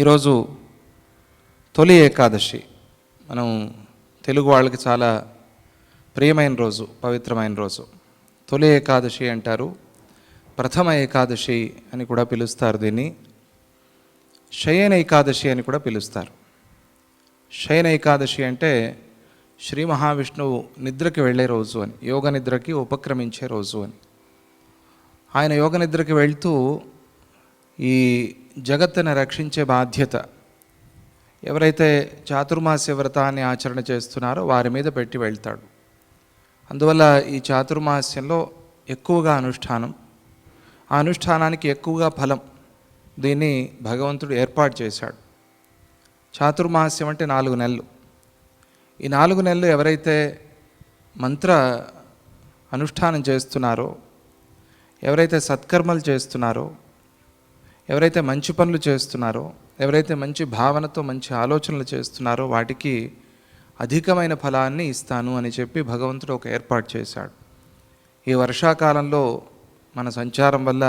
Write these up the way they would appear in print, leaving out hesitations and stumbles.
ఈరోజు తొలి ఏకాదశి. మనం తెలుగు వాళ్ళకి చాలా ప్రియమైన రోజు, పవిత్రమైన రోజు. తొలి ఏకాదశి అంటారు, ప్రథమ ఏకాదశి అని కూడా పిలుస్తారు. దీన్ని శయన ఏకాదశి అని కూడా పిలుస్తారు. శయన ఏకాదశి అంటే శ్రీ మహావిష్ణువు నిద్రకి వెళ్ళే రోజు అని, యోగ నిద్రకి ఉపక్రమించే రోజు అని. ఆయన యోగ నిద్రకి వెళ్తూ ఈ జగత్తుని రక్షించే బాధ్యత ఎవరైతే చాతుర్మాస్య వ్రతాన్ని ఆచరణ చేస్తున్నారో వారి మీద పెట్టి వెళ్తాడు. అందువల్ల ఈ చాతుర్మాస్యంలో ఎక్కువగా అనుష్ఠానం, ఆ అనుష్ఠానానికి ఎక్కువగా ఫలం, దీన్ని భగవంతుడు ఏర్పాటు చేశాడు. చాతుర్మాస్యం అంటే 4 నెలలు. ఈ 4 నెలలు ఎవరైతే మంత్ర అనుష్ఠానం చేస్తున్నారో, ఎవరైతే సత్కర్మలు చేస్తున్నారో, ఎవరైతే మంచి పనులు చేస్తున్నారో, ఎవరైతే మంచి భావనతో మంచి ఆలోచనలు చేస్తున్నారో వాటికి అధికమైన ఫలాన్ని ఇస్తాను అని చెప్పి భగవంతుడు ఒక ఏర్పాటు చేశాడు. ఈ వర్షాకాలంలో మన సంచారం వల్ల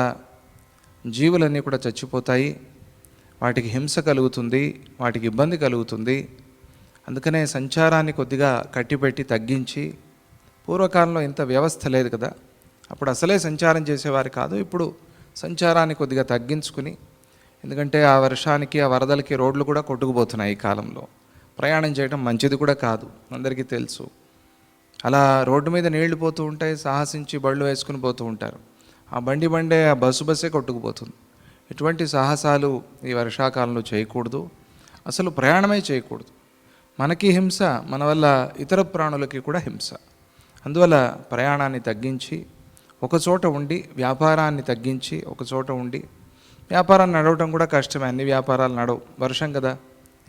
జీవులన్నీ కూడా చచ్చిపోతాయి, వాటికి హింస కలుగుతుంది, వాటికి ఇబ్బంది కలుగుతుంది. అందుకనే సంచారాన్ని కొద్దిగా కట్టిపెట్టి తగ్గించి, పూర్వకాలంలో ఇంత వ్యవస్థ లేదు కదా, అప్పుడు అసలే సంచారం చేసేవారు కాదు. ఇప్పుడు సంచారాన్ని కొద్దిగా తగ్గించుకుని, ఎందుకంటే ఆ వర్షానికి ఆ వరదలకి రోడ్లు కూడా కొట్టుకుపోతున్నాయి. ఈ కాలంలో ప్రయాణం చేయడం మంచిది కూడా కాదు, అందరికీ తెలుసు. అలా రోడ్డు మీద నీళ్లు పోతూ ఉంటాయి, సాహసించి బళ్ళు వేసుకుని పోతూ ఉంటారు. ఆ బండే ఆ బస్సే కొట్టుకుపోతుంది. ఇటువంటి సాహసాలు ఈ వర్షాకాలంలో చేయకూడదు, అసలు ప్రయాణమే చేయకూడదు. మనకి హింస, మన వల్ల ఇతర ప్రాణులకి కూడా హింస. అందువల్ల ప్రయాణాన్ని తగ్గించి ఒకచోట ఉండి, వ్యాపారాన్ని తగ్గించి ఒకచోట ఉండి, వ్యాపారాన్ని నడవటం కూడా కష్టమే, అన్ని వ్యాపారాలు నడవు, వర్షం కదా,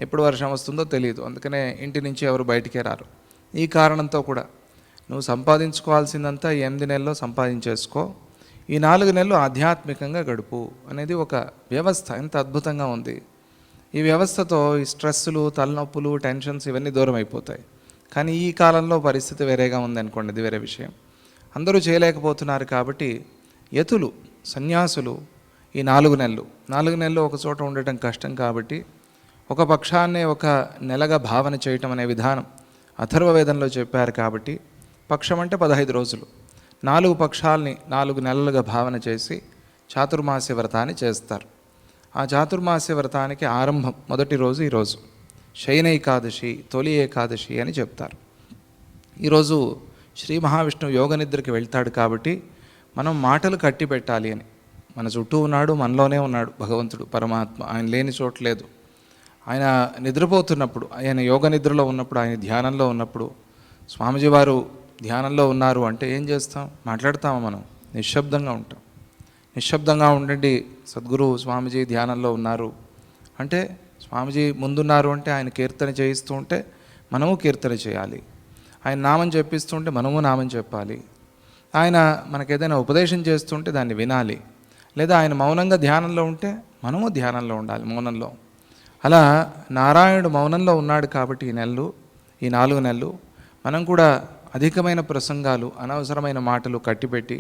ఎప్పుడు వర్షం వస్తుందో తెలియదు. అందుకనే ఇంటి నుంచి ఎవరు బయటికే రారు. ఈ కారణంతో కూడా నువ్వు సంపాదించుకోవాల్సిందంతా ఈ 8 నెలల్లో సంపాదించేసుకో, ఈ 4 నెలలు ఆధ్యాత్మికంగా గడుపు అనేది ఒక వ్యవస్థ. ఎంత అద్భుతంగా ఉంది ఈ వ్యవస్థతో. ఈ స్ట్రెస్సులు, తలనొప్పులు, టెన్షన్స్ ఇవన్నీ దూరం అయిపోతాయి. కానీ ఈ కాలంలో పరిస్థితి వేరేగా ఉంది అనుకోండి, అది వేరే విషయం. అందరూ చేయలేకపోతున్నారు కాబట్టి యతులు, సన్యాసులు ఈ 4 నెలలు ఒక చోట ఉండటం కష్టం కాబట్టి ఒక పక్షాన్నే ఒక నెలగా భావన చేయటం అనే విధానం అథర్వవేదంలో చెప్పారు. కాబట్టి పక్షం అంటే 15 రోజులు, 4 పక్షాలని 4 నెలలుగా భావన చేసి చాతుర్మాస్య వ్రతాన్ని చేస్తారు. ఆ చాతుర్మాస్య వ్రతానికి ఆరంభం మొదటి రోజు ఈరోజు శయన ఏకాదశి, తొలి ఏకాదశి అని చెప్తారు. ఈరోజు శ్రీ మహావిష్ణువు యోగ నిద్రకి వెళ్తాడు కాబట్టి మనం మాటలు కట్టి పెట్టాలి అని. మన చుట్టూ ఉన్నాడు, మనలోనే ఉన్నాడు భగవంతుడు, పరమాత్మ. ఆయన లేని చోట లేదు. ఆయన నిద్రపోతున్నప్పుడు, ఆయన యోగ నిద్రలో ఉన్నప్పుడు, ఆయన ధ్యానంలో ఉన్నప్పుడు, స్వామిజీ వారు ధ్యానంలో ఉన్నారు అంటే ఏం చేస్తాం? మాట్లాడతాము మనం? నిశ్శబ్దంగా ఉంటాం. నిశ్శబ్దంగా ఉండండి, సద్గురు స్వామిజీ ధ్యానంలో ఉన్నారు అంటే, స్వామిజీ ముందున్నారు అంటే ఆయన కీర్తన చేయిస్తూ ఉంటే మనము కీర్తన చేయాలి. ఆయన నామం చెప్పిస్తుంటే మనము నామం చెప్పాలి. ఆయన మనకేదైనా ఉపదేశం చేస్తుంటే దాన్ని వినాలి. లేదా ఆయన మౌనంగా ధ్యానంలో ఉంటే మనము ధ్యానంలో ఉండాలి, మౌనంలో. అలా నారాయణుడు మౌనంలో ఉన్నాడు కాబట్టి ఈ 4 నెలలు మనం కూడా అధికమైన ప్రసంగాలు, అనవసరమైన మాటలు కట్టిపెట్టి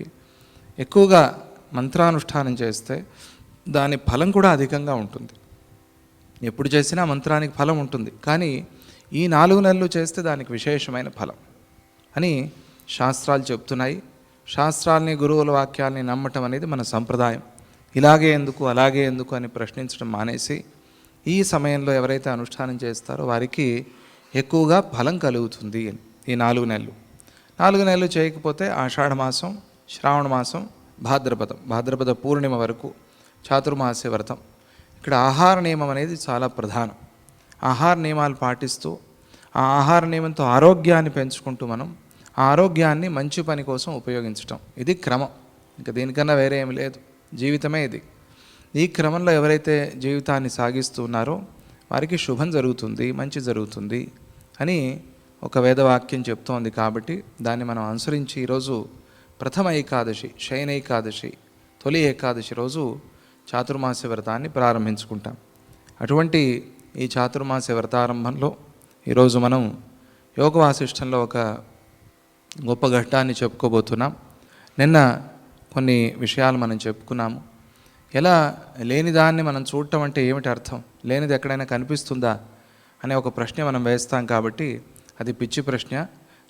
ఎక్కువగా మంత్రానుష్ఠానం చేస్తే దాని ఫలం కూడా అధికంగా ఉంటుంది. ఎప్పుడు చేసినా మంత్రానికి ఫలం ఉంటుంది, కానీ ఈ 4 నెలలు చేస్తే దానికి విశేషమైన ఫలం అని శాస్త్రాలు చెప్తున్నాయి. శాస్త్రాల్ని, గురువుల వాక్యాల్ని నమ్మటం అనేది మన సంప్రదాయం. ఇలాగే ఎందుకు, అలాగే ఎందుకు అని ప్రశ్నించడం మానేసి ఈ సమయంలో ఎవరైతే అనుష్ఠానం చేస్తారో వారికి ఎక్కువగా ఫలం కలుగుతుంది. ఈ 4 నెలలు చేయకపోతే ఆషాఢమాసం, శ్రావణ మాసం, భాద్రపద పూర్ణిమ వరకు చాతుర్మాస్య వ్రతం. ఇక్కడ ఆహార నియమం అనేది చాలా ప్రధానం. ఆహార నియమాలు పాటిస్తూ, ఆ ఆహార నియమంతో ఆరోగ్యాన్ని పెంచుకుంటూ మనం ఆ ఆరోగ్యాన్ని మంచి పని కోసం ఉపయోగించటం, ఇది క్రమం. ఇంకా దీనికన్నా వేరే ఏమి లేదు, జీవితమే ఇది. ఈ క్రమంలో ఎవరైతే జీవితాన్ని సాగిస్తున్నారో వారికి శుభం జరుగుతుంది, మంచి జరుగుతుంది అని ఒక వేదవాక్యం చెప్తోంది. కాబట్టి దాన్ని మనం అనుసరించి ఈరోజు ప్రథమ ఏకాదశి, శయన ఏకాదశి, తొలి ఏకాదశి రోజు చాతుర్మాస్య వ్రతాన్ని ప్రారంభించుకుంటాం. అటువంటి ఈ చాతుర్మాస్య వ్రతారంభంలో ఈరోజు మనం యోగ వాసిష్టంలో ఒక గొప్ప ఘట్టాన్ని చెప్పుకోబోతున్నాం. నిన్న కొన్ని విషయాలు మనం చెప్పుకున్నాము. ఎలా లేనిదాన్ని మనం చూడటం అంటే ఏమిటి అర్థం? లేనిది ఎక్కడైనా కనిపిస్తుందా అనే ఒక ప్రశ్న మనం వేస్తాం. కాబట్టి అది పిచ్చి ప్రశ్న.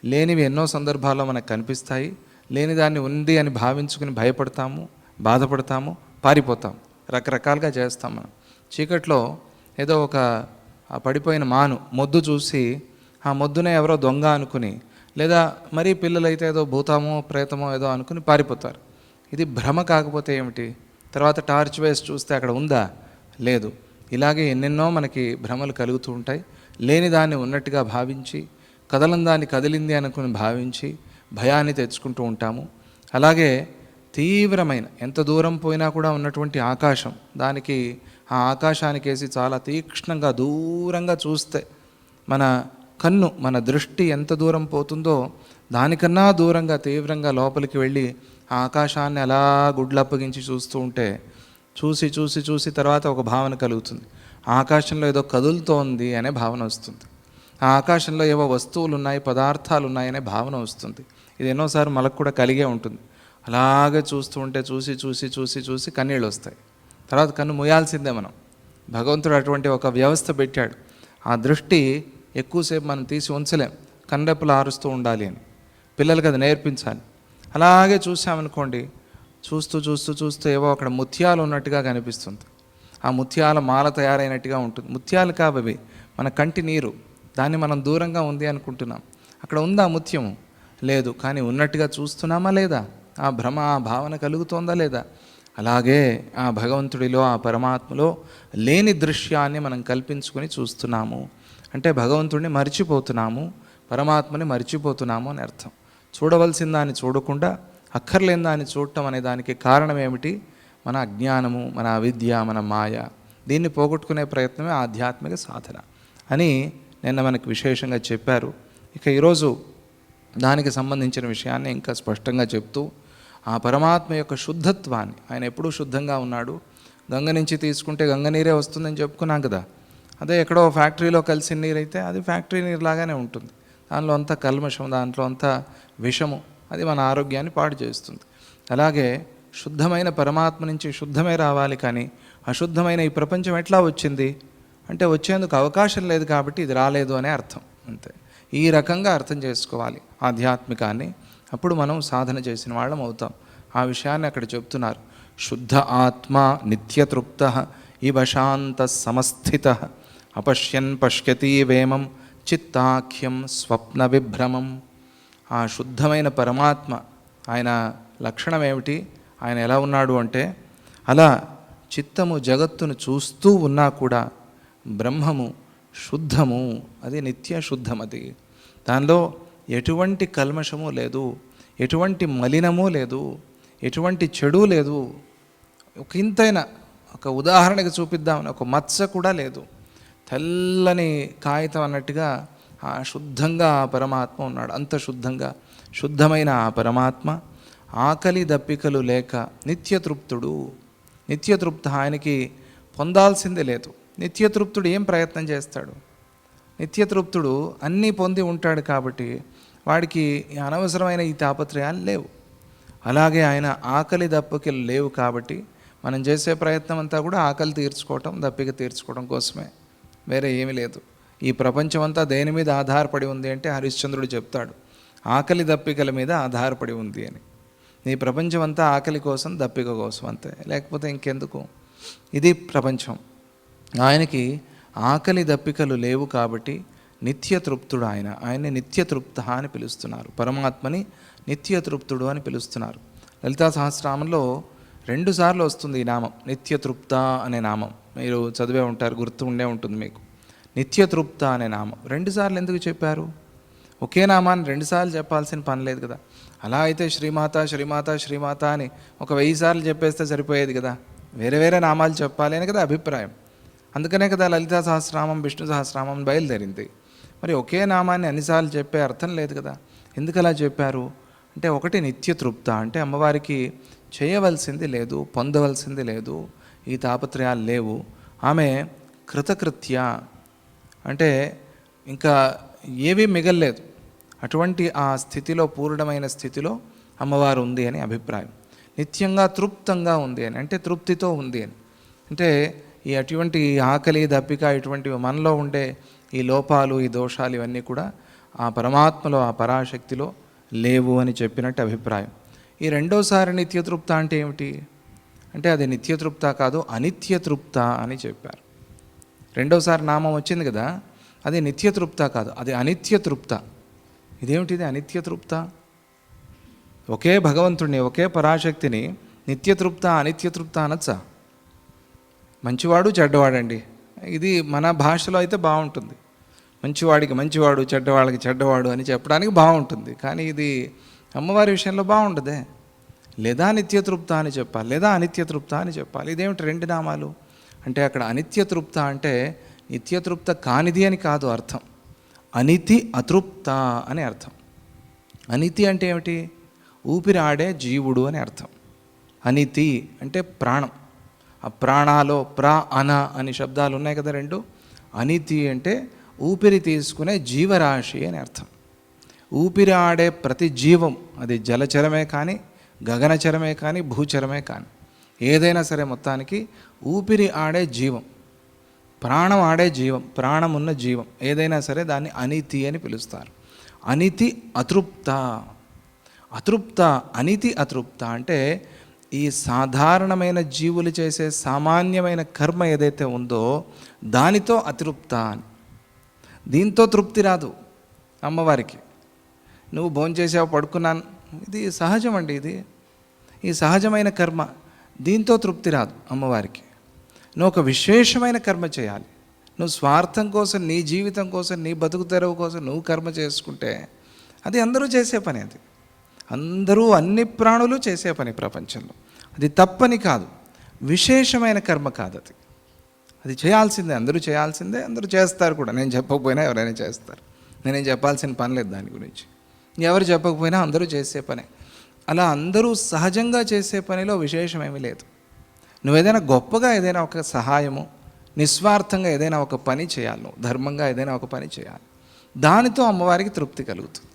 లేనివి ఎన్నో సందర్భాల్లో మనకు కనిపిస్తాయి. లేని దాన్ని ఉంది అని భావించుకుని భయపడతాము, బాధపడతాము, పారిపోతాం, రకరకాలుగా చేస్తాం. మనం చీకట్లో ఏదో ఒక పడిపోయిన మొద్దు చూసి ఆ మొద్దునే ఎవరో దొంగ అనుకుని, లేదా మరీ పిల్లలైతే ఏదో భూతమో ప్రేతమో ఏదో అనుకుని పారిపోతారు. ఇది భ్రమ కాకపోతే ఏమిటి? తర్వాత టార్చ్ వేసి చూస్తే అక్కడ ఉందా? లేదు. ఇలాగే ఎన్నెన్నో మనకి భ్రమలు కలుగుతూ ఉంటాయి. లేని దాన్ని ఉన్నట్టుగా భావించి, కదలని దాన్ని కదిలింది అనుకుని భావించి భయాన్ని తెచ్చుకుంటూ ఉంటాము. అలాగే తీవ్రమైన ఎంత దూరం పోయినా కూడా ఉన్నటువంటి ఆకాశం, దానికి ఆ ఆకాశానికేసి చాలా తీక్ష్ణంగా దూరంగా చూస్తే మన కన్ను, మన దృష్టి ఎంత దూరం పోతుందో దానికన్నా దూరంగా తీవ్రంగా లోపలికి వెళ్ళి ఆ ఆకాశాన్ని అలా గుడ్లప్పగించి చూస్తూ ఉంటే చూసి చూసి చూసి తర్వాత ఒక భావన కలుగుతుంది. ఆకాశంలో ఏదో కదులుతోంది అనే భావన వస్తుంది. ఆ ఆకాశంలో ఏవో వస్తువులు ఉన్నాయి, పదార్థాలు ఉన్నాయనే భావన వస్తుంది. ఇది ఎన్నోసార్లు మనకు కూడా కలిగే ఉంటుంది. అలాగే చూస్తూ ఉంటే చూసి చూసి చూసి చూసి కన్నీళ్ళు వస్తాయి. తర్వాత కన్ను మూయాల్సిందే మనం. భగవంతుడు అటువంటి ఒక వ్యవస్థ పెట్టాడు. ఆ దృష్టి ఎక్కువసేపు మనం తీసి ఉంచలేం, కన్నెప్పులు ఆరుస్తూ ఉండాలి అని. పిల్లలకి అది నేర్పించాలి. అలాగే చూసామనుకోండి, చూస్తూ చూస్తూ చూస్తూ ఏవో అక్కడ ముత్యాలు ఉన్నట్టుగా కనిపిస్తుంది. ఆ ముత్యాల మాల తయారైనట్టుగా ఉంటుంది. ముత్యాలు కావవి, మన కంటి నీరు. దాన్ని మనం దూరంగా ఉంది అనుకుంటున్నాం. అక్కడ ఉందా ముత్యము? లేదు. కానీ ఉన్నట్టుగా చూస్తున్నామా లేదా? ఆ భ్రమ, ఆ భావన కలుగుతోందా లేదా? అలాగే ఆ భగవంతుడిలో, ఆ పరమాత్మలో లేని దృశ్యాన్ని మనం కల్పించుకొని చూస్తున్నాము. అంటే భగవంతుడిని మర్చిపోతున్నాము, పరమాత్మని మర్చిపోతున్నాము అని అర్థం. చూడవలసిన దాన్ని చూడకుండా అక్కర్లేని దాన్ని చూడటం అనే దానికి కారణం ఏమిటి? మన అజ్ఞానము, మన అవిద్య, మన మాయ. దీన్ని పోగొట్టుకునే ప్రయత్నమే ఆధ్యాత్మిక సాధన అని నిన్న మనకు విశేషంగా చెప్పారు. ఇక ఈరోజు దానికి సంబంధించిన విషయాన్ని ఇంకా స్పష్టంగా చెప్తూ, ఆ పరమాత్మ యొక్క శుద్ధత్వాన్ని, ఆయన ఎప్పుడూ శుద్ధంగా ఉన్నాడు. గంగ నుంచి తీసుకుంటే గంగ నీరే వస్తుందని చెప్పుకున్నాం కదా. అదే ఎక్కడో ఫ్యాక్టరీలో కలిసిన నీరైతే అది ఫ్యాక్టరీ నీరు లాగానే ఉంటుంది. దానిలో అంత కల్మషం, దాంట్లో అంత విషము, అది మన ఆరోగ్యాన్ని పాడు చేస్తుంది. అలాగే శుద్ధమైన పరమాత్మ నుంచి శుద్ధమే రావాలి, కానీ అశుద్ధమైన ఈ ప్రపంచం ఎట్లా వచ్చింది అంటే వచ్చేందుకు అవకాశం లేదు కాబట్టి ఇది రాలేదు అనే అర్థం. అంతే. ఈ రకంగా అర్థం చేసుకోవాలి ఆధ్యాత్మికాన్ని. అప్పుడు మనం సాధన చేసిన వాళ్ళం అవుతాం. ఆ విషయాన్ని అక్కడ చెప్తున్నారు. శుద్ధ ఆత్మ నిత్యతృప్త ఇవ శాంత సమస్థిత అపశ్యన్ పశ్యతి వేమం చిత్తాఖ్యం స్వప్న విభ్రమం. ఆ శుద్ధమైన పరమాత్మ, ఆయన లక్షణం ఏమిటి? ఆయన ఎలా ఉన్నాడు అంటే, అలా చిత్తము జగత్తును చూస్తూ ఉన్నా కూడా బ్రహ్మము శుద్ధము, అది నిత్య శుద్ధమది. దానిలో ఎటువంటి కల్మషము లేదు, ఎటువంటి మలినము లేదు, ఎటువంటి చెడు లేదు. ఒక ఇంతైనా ఒక ఉదాహరణకి చూపిద్దామని ఒక మచ్చ కూడా లేదు. తెల్లని కాగితం అన్నట్టుగా ఆ శుద్ధంగా ఆ పరమాత్మ ఉన్నాడు. అంత శుద్ధంగా శుద్ధమైన ఆ పరమాత్మ ఆకలి దప్పికలు లేక నిత్యతృప్తుడు. నిత్యతృప్త, ఆయనకి పొందాల్సిందే లేదు. నిత్యతృప్తుడు ఏం ప్రయత్నం చేస్తాడు? నిత్యతృప్తుడు అన్నీ పొంది ఉంటాడు కాబట్టి వాడికి అనవసరమైన ఈ తాపత్రయాలు లేవు. అలాగే ఆయన ఆకలి దప్పికలు లేవు కాబట్టి మనం చేసే ప్రయత్నం అంతా కూడా ఆకలి తీర్చుకోవటం, దప్పిక తీర్చుకోవడం కోసమే, వేరే ఏమీ లేదు. ఈ ప్రపంచం అంతా దేని మీద ఆధారపడి ఉంది అంటే హరిశ్చంద్రుడు చెప్తాడు, ఆకలి దప్పికల మీద ఆధారపడి ఉంది అని. నీ ప్రపంచం అంతా ఆకలి కోసం, దప్పిక కోసం అంతే, లేకపోతే ఇంకెందుకు? ఇది ప్రపంచం. ఆయనకి ఆకలి దప్పికలు లేవు కాబట్టి నిత్యతృప్తుడు ఆయన. ఆయన్ని నిత్యతృప్త అని పిలుస్తున్నారు. పరమాత్మని నిత్యతృప్తుడు అని పిలుస్తున్నారు. లలితా సహస్రనామంలో 2 సార్లు వస్తుంది ఈ నామం, నిత్యతృప్త అనే నామం. మీరు చదివే ఉంటారు, గుర్తు ఉండే ఉంటుంది మీకు. నిత్యతృప్త అనే నామం 2 సార్లు ఎందుకు చెప్పారు? ఒకే నామాన్ని 2 సార్లు చెప్పాల్సిన పని లేదు కదా. అలా అయితే శ్రీమాత శ్రీమాత శ్రీమాత అని ఒక 1000 సార్లు చెప్పేస్తే సరిపోయేది కదా. వేరే వేరే నామాలు చెప్పాలి అని కదా అభిప్రాయం. అందుకనే కదా లలితా సహస్రనామం, విష్ణు సహస్రనామం బయలుదేరింది. మరి ఒకే నామాన్ని అన్నిసార్లు చెప్పే అర్థం లేదు కదా. ఎందుకు అలా చెప్పారు అంటే, ఒకటి నిత్యతృప్త అంటే అమ్మవారికి చేయవలసింది లేదు, పొందవలసింది లేదు, ఈ తాపత్రయాలు లేవు. ఆమె కృతకృత్య అంటే ఇంకా ఏవీ మిగల్లేదు. అటువంటి ఆ స్థితిలో, పూర్ణమైన స్థితిలో అమ్మవారు ఉంది అని అభిప్రాయం. నిత్యంగా తృప్తంగా ఉంది అని అంటే తృప్తితో ఉంది అని అంటే ఈ అటువంటి ఆకలి దప్పిక ఇటువంటివి మనలో ఉండే ఈ లోపాలు ఈ దోషాలు ఇవన్నీ కూడా ఆ పరమాత్మలో ఆ పరాశక్తిలో లేవు అని చెప్పినట్టు అభిప్రాయం. ఈ రెండోసారి నిత్యతృప్త అంటే ఏమిటి అంటే అది నిత్యతృప్త కాదు, అనిత్యతృప్త అని చెప్పారు. రెండోసారి నామం వచ్చింది కదా, అది నిత్యతృప్త కాదు, అది అనిత్యతృప్త. ఇదేమిటిది అనిత్యతృప్త? ఒకే భగవంతుడిని ఒకే పరాశక్తిని నిత్యతృప్త అనిత్యతృప్త అనొచ్చా? మంచివాడు చెడ్డవాడండి, ఇది మన భాషలో అయితే బాగుంటుంది. మంచివాడికి మంచివాడు, చెడ్డవాడికి చెడ్డవాడు అని చెప్పడానికి బాగుంటుంది. కానీ ఇది అమ్మవారి విషయంలో బాగుండదే. లేదా నిత్యతృప్త అని చెప్పాలి, లేదా అనిత్యతృప్త అని చెప్పాలి. ఇదేమిటి రెండు నామాలు అంటే అక్కడ అనిత్యతృప్త అంటే నిత్యతృప్త కానిది అని కాదు అర్థం, అనితి అతృప్త అని అర్థం. అనితి అంటే ఏమిటి? ఊపిరి ఆడే జీవుడు అని అర్థం. అనితి అంటే ప్రాణం. ఆ ప్రాణాలో అన అని శబ్దాలు ఉన్నాయి కదా రెండు. అనితి అంటే ఊపిరి తీసుకునే జీవరాశి అని అర్థం. ఊపిరి ఆడే ప్రతి జీవం, అది జలచరమే కానీ గగనచరమే కానీ భూచరమే కానీ ఏదైనా సరే మొత్తానికి ఊపిరి ఆడే జీవం, ప్రాణం ఆడే జీవం, ప్రాణం ఉన్న జీవం ఏదైనా సరే దాన్ని అనితి అని పిలుస్తారు. అనితి అతృప్త. అతృప్త అనితి అతృప్త అంటే ఈ సాధారణమైన జీవులు చేసే సామాన్యమైన కర్మ ఏదైతే ఉందో దానితో అతృప్త అని. దీంతో తృప్తి రాదు అమ్మవారికి. నువ్వు భోంచేసావు, పడుకున్నాను, ఇది సహజం అండి. ఇది ఈ సహజమైన కర్మ, దీంతో తృప్తి రాదు అమ్మవారికి. నువ్వు ఒక విశేషమైన కర్మ చేయాలి. నువ్వు స్వార్థం కోసం, నీ జీవితం కోసం, నీ బతుకు తెరవు కోసం నువ్వు కర్మ చేసుకుంటే అది అందరూ చేసే పని. అది అందరూ అన్ని ప్రాణులు చేసే పని ప్రపంచంలో. అది తప్పని కాదు, విశేషమైన కర్మ కాదు అది. అది చేయాల్సిందే, అందరూ చేయాల్సిందే, అందరూ చేస్తారు కూడా. నేను చెప్పకపోయినా ఎవరైనా చేస్తారు, నేనేం చెప్పాల్సిన పని లేదు దాని గురించి. ఎవరు చెప్పకపోయినా అందరూ చేసే పనే. అలా అందరూ సహజంగా చేసే పనిలో విశేషమేమీ లేదు. నువ్వేదైనా గొప్పగా ఏదైనా ఒక సహాయము, నిస్వార్థంగా ఏదైనా ఒక పని చేయాలి, నువ్వు ధర్మంగా ఏదైనా ఒక పని చేయాలి, దానితో అమ్మవారికి తృప్తి కలుగుతుంది.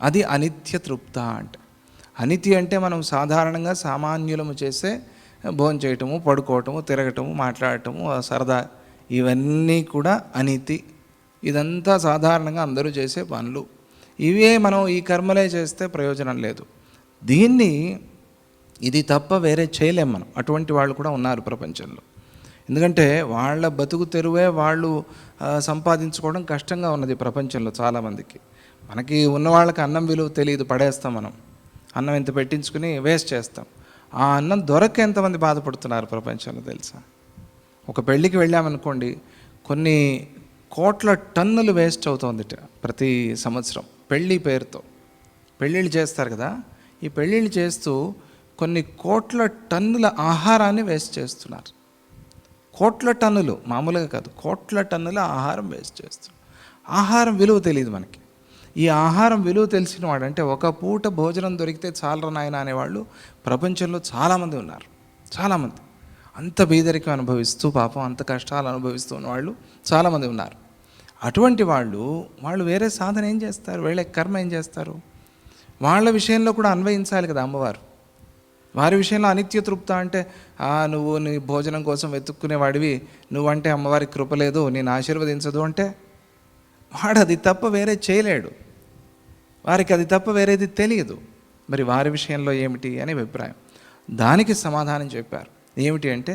అది అనిత్య తృప్త అంటే. అనితి అంటే మనం సాధారణంగా సామాన్యులము చేసే భోజనం చేయటము, పడుకోవటము, తిరగటము, మాట్లాడటము, సరదా, ఇవన్నీ కూడా అనితి. ఇదంతా సాధారణంగా అందరూ చేసే పనులు. ఇవే మనం ఈ కర్మలే చేస్తే ప్రయోజనం లేదు. దీన్ని ఇది తప్ప వేరే చేయలేం మనం. అటువంటి వాళ్ళు కూడా ఉన్నారు ప్రపంచంలో. ఎందుకంటే వాళ్ళ బతుకు తెరువే వాళ్ళు సంపాదించుకోవడం కష్టంగా ఉన్నది ప్రపంచంలో చాలామందికి. మనకి ఉన్న వాళ్ళకి అన్నం విలువ తెలియదు, పడేస్తాం మనం. అన్నం ఇంత పెట్టించుకుని వేస్ట్ చేస్తాం. ఆ అన్నం దొరక్క ఎంతమంది బాధపడుతున్నారు ప్రపంచంలో తెలుసా? ఒక పెళ్ళికి వెళ్ళామనుకోండి, కొన్ని కోట్ల టన్నులు వేస్ట్ అవుతుంది ప్రతి సంవత్సరం. పెళ్ళి పేరుతో పెళ్ళిళ్ళు చేస్తారు కదా, ఈ పెళ్ళిళ్ళు చేస్తూ కొన్ని కోట్ల టన్నుల ఆహారాన్ని వేస్ట్ చేస్తున్నారు. కోట్ల టన్నులు, మామూలుగా కాదు, కోట్ల టన్నుల ఆహారం వేస్ట్ చేస్తున్నారు. ఆహారం విలువ తెలియదు మనకి. ఈ ఆహారం విలువ తెలిసిన వాడు, అంటే ఒక పూట భోజనం దొరికితే చాలరా నాయన అనేవాళ్ళు ప్రపంచంలో చాలామంది ఉన్నారు. చాలామంది అంత బీదరికం అనుభవిస్తూ, పాపం అంత కష్టాలు అనుభవిస్తూ ఉన్నవాళ్ళు చాలామంది ఉన్నారు. అటువంటి వాళ్ళు వేరే సాధన ఏం చేస్తారు? వీళ్ళ కర్మ ఏం చేస్తారు? వాళ్ళ విషయంలో కూడా అన్వయించాలి కదా అమ్మవారు. వారి విషయంలో అనిత్య తృప్త అంటే నువ్వు నీ భోజనం కోసం వెతుక్కునేవాడివి, నువ్వంటే అమ్మవారికి కృప లేదు, నేను ఆశీర్వదించదు అంటే వాడు అది తప్ప వేరే చేయలేడు. వారికి అది తప్ప వేరేది తెలియదు. మరి వారి విషయంలో ఏమిటి అనే అభిప్రాయం. దానికి సమాధానం చెప్పారు. ఏమిటి అంటే,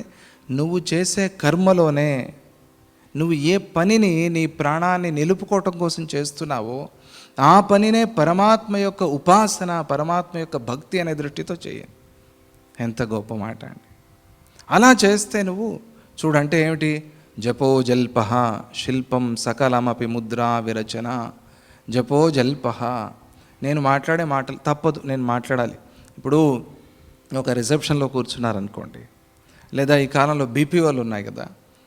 నువ్వు చేసే కర్మలోనే నువ్వు ఏ పనిని నీ ప్రాణాన్ని నిలుపుకోవటం కోసం చేస్తున్నావో ఆ పనినే పరమాత్మ యొక్క ఉపాసన, పరమాత్మ యొక్క భక్తి అనే దృష్టితో చేయండి. ఎంత గొప్ప మాట అండి. అలా చేస్తే నువ్వు చూడంటే ఏమిటి? జపో జల్ప శిల్పం సకలమపి ముద్రా విరచన. జపో జల్ప, నేను మాట్లాడే మాటలు తప్పదు, నేను మాట్లాడాలి. ఇప్పుడు ఒక రిసెప్షన్లో కూర్చున్నారనుకోండి, లేదా ఈ కాలంలో బీపీఓలు ఉన్నాయి కదా,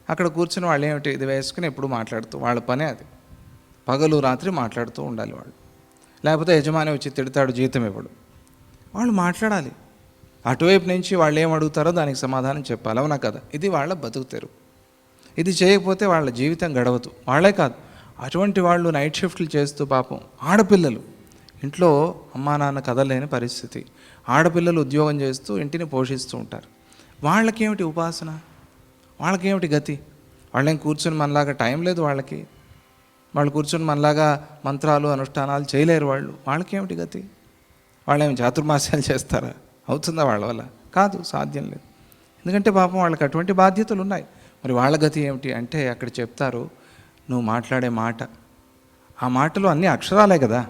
అక్కడ కూర్చుని వాళ్ళు ఏమిటి ఇది వేసుకుని ఎప్పుడు మాట్లాడుతూ, వాళ్ళ పనే అది. పగలు రాత్రి మాట్లాడుతూ ఉండాలి వాళ్ళు. లేకపోతే యజమాని వచ్చి తిడతాడు, జీతం ఇవ్వడు. వాళ్ళు మాట్లాడాలి. అటువైపు నుంచి వాళ్ళు ఏం అడుగుతారో దానికి సమాధానం చెప్పాలి. అవునా కదా? ఇది వాళ్ళ బతుకు తెరువు. ఇది చేయకపోతే వాళ్ళ జీవితం గడవదు. వాళ్ళే కాదు, అటువంటి వాళ్ళు నైట్ షిఫ్ట్లు చేస్తూ, పాపం ఆడపిల్లలు ఇంట్లో అమ్మా నాన్న కదలేని వాళ్ళకేమిటి గతి? వాళ్ళేం కూర్చొని మనలాగా టైం లేదు వాళ్ళకి. వాళ్ళు కూర్చొని మనలాగా మంత్రాలు అనుష్ఠానాలు చేయలేరు. వాళ్ళకేమిటి గతి? వాళ్ళేమి చాతుర్మాస్యాలు చేస్తారా? అవుతుందా వాళ్ళ వల్ల? కాదు, సాధ్యం లేదు. ఎందుకంటే పాపం వాళ్ళకి అటువంటి బాధ్యతలు ఉన్నాయి. మరి వాళ్ళ గతి ఏమిటి అంటే అక్కడ చెప్తారు, నువ్వు మాట్లాడే మాట, ఆ మాటలు అన్నీ అక్షరాలే కదా,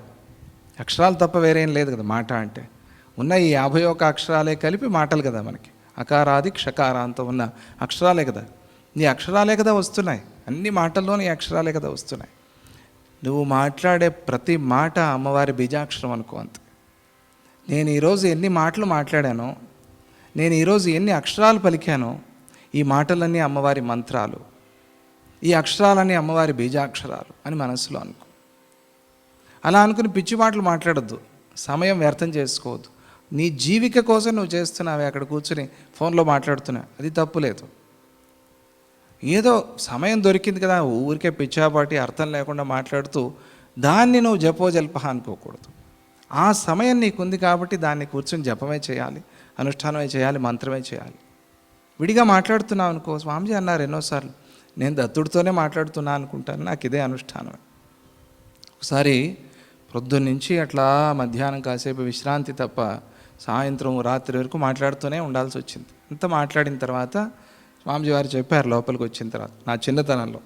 అక్షరాలు తప్ప వేరేం లేదు కదా. మాట అంటే ఉన్న ఈ 51 అక్షరాలే కలిపి మాటలు కదా మనకి. అకారాది క్షకారాంతో ఉన్న అక్షరాలే కదా. నీ అక్షరాలే కదా వస్తున్నాయి, అన్ని మాటల్లో నీ అక్షరాలే కదా వస్తున్నాయి. నువ్వు మాట్లాడే ప్రతి మాట అమ్మవారి బీజాక్షరం అనుకో అంతే. నేను ఈరోజు ఎన్ని మాటలు మాట్లాడానో, నేను ఈరోజు ఎన్ని అక్షరాలు పలికానో, ఈ మాటలన్నీ అమ్మవారి మంత్రాలు, ఈ అక్షరాలన్నీ అమ్మవారి బీజాక్షరాలు అని మనసులో అనుకో. అలా అనుకుని పిచ్చి మాటలు మాట్లాడొద్దు, సమయం వ్యర్థం చేసుకోవద్దు. నీ జీవిక కోసం నువ్వు చేస్తున్నావే, అక్కడ కూర్చొని ఫోన్లో మాట్లాడుతున్నా, అది తప్పు లేదు. ఏదో సమయం దొరికింది కదా, ఊరికే పిచ్చాపాటి అర్థం లేకుండా మాట్లాడుతూ దాన్ని నువ్వు జపో జల్ప అనుకోకూడదు. ఆ సమయం నీకుంది కాబట్టి దాన్ని కూర్చొని జపమే చేయాలి, అనుష్ఠానమే చేయాలి, మంత్రమే చేయాలి. విడిగా మాట్లాడుతున్నావు అనుకో, స్వామిజీ అన్నారు ఎన్నోసార్లు, నేను దత్తుడితోనే మాట్లాడుతున్నా అనుకుంటాను, నాకు ఇదే అనుష్ఠానమే. ఒకసారి ప్రొద్దున్నుంచి అట్లా మధ్యాహ్నం కాసేపు విశ్రాంతి తప్ప సాయంత్రం రాత్రి వరకు మాట్లాడుతూనే ఉండాల్సి వచ్చింది. అంతా మాట్లాడిన తర్వాత స్వామిజీ వారు చెప్పారు లోపలికి వచ్చిన తర్వాత, నా చిన్నతనంలో,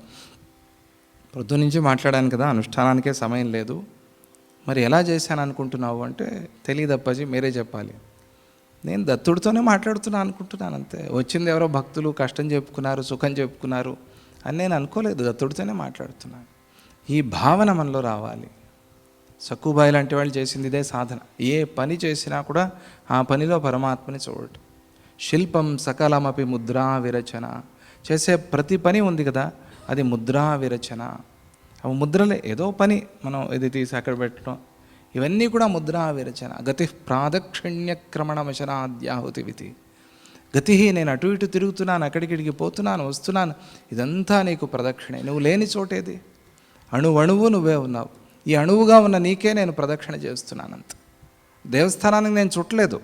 ప్రొద్దునుంచి మాట్లాడాను కదా, అనుష్ఠానానికే సమయం లేదు, మరి ఎలా చేశాను అనుకుంటున్నావు అంటే, తెలియదప్పాజీ మీరే చెప్పాలి. నేను దత్తుడితోనే మాట్లాడుతున్నాను అనుకుంటున్నాను అంతే. వచ్చింది ఎవరో భక్తులు కష్టం చెప్పుకున్నారు, సుఖం చెప్పుకున్నారు అని నేను అనుకోలేదు, దత్తుడితోనే మాట్లాడుతున్నాను. ఈ భావన మనలో రావాలి. సక్కుబాయి లాంటి వాళ్ళు చేసింది ఇదే సాధన. ఏ పని చేసినా కూడా ఆ పనిలో పరమాత్మని చూడటం. శిల్పం సకలమపి ముద్రా విరచన, చేసే ప్రతి పని ఉంది కదా, అది ముద్రా విరచన. అవి ముద్రలే, ఏదో పని మనం ఇది తీసి అక్కడ పెట్టడం, ఇవన్నీ కూడా ముద్రా విరచన. గతి ప్రాదక్షిణ్యక్రమణమశనాద్యాహుతి విధి. గతి, నేను అటు ఇటు తిరుగుతున్నాను, అక్కడికిడికి పోతున్నాను, వస్తున్నాను, ఇదంతా నీకు ప్రదక్షిణే. నువ్వు లేని చోటేది? అణువణువు నువ్వే ఉన్నావు. ఈ అణువుగా ఉన్న నీకే నేను ప్రదక్షిణ చేస్తున్నానంత. దేవస్థానానికి నేను చుట్టలేదు,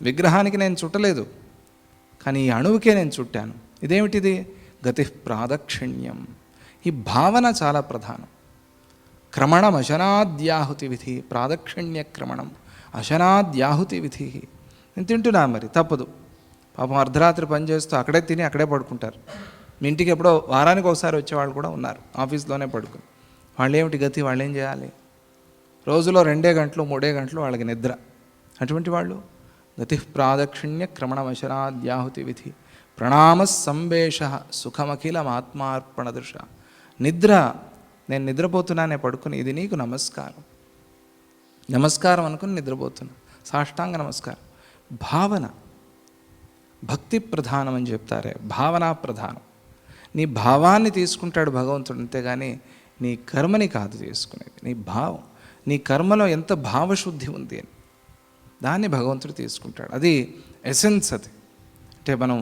విగ్రహానికి నేను చుట్టలేదు, కానీ ఈ అణువుకే నేను చుట్టాను. ఇదేమిటిది? గతి ప్రాదక్షిణ్యం. ఈ భావన చాలా ప్రధానం. క్రమణం అశనాద్యాహుతి విధి, ప్రాదక్షిణ్య క్రమణం అశనాద్యాహుతి విధి. నేను తింటున్నా, మరి తప్పదు. పాపం అర్ధరాత్రి పనిచేస్తూ అక్కడే తిని అక్కడే పడుకుంటారు. మీ ఇంటికి ఎప్పుడో వారానికి ఒకసారి వచ్చేవాళ్ళు కూడా ఉన్నారు, ఆఫీస్లోనే పడుకుని. వాళ్ళు ఏమిటి గతి? వాళ్ళు ఏం చేయాలి? రోజులో 2 గంటలు 3 గంటలు వాళ్ళకి నిద్ర. అటువంటి వాళ్ళు గతి ప్రాదక్షిణ్య క్రమణమశనాద్యాహుతి విధి ప్రణామ సంవేష సుఖమఖిలమాత్మార్పణ దృశ. నిద్ర, నేను నిద్రపోతున్నానే పడుకుని, ఇది నీకు నమస్కారం, నమస్కారం అనుకుని నిద్రపోతున్నా, సాష్టాంగ నమస్కారం. భావన, భక్తి ప్రధానం అని చెప్తారే, భావన ప్రధానం. నీ భావాన్ని తీసుకుంటాడు భగవంతుడు, అంతేగాని నీ కర్మని కాదు తీసుకునేది. నీ భావం, నీ కర్మలో ఎంత భావశుద్ధి ఉంది అని దాన్ని భగవంతుడు తీసుకుంటాడు. అది ఎసెన్స్. అది అంటే మనం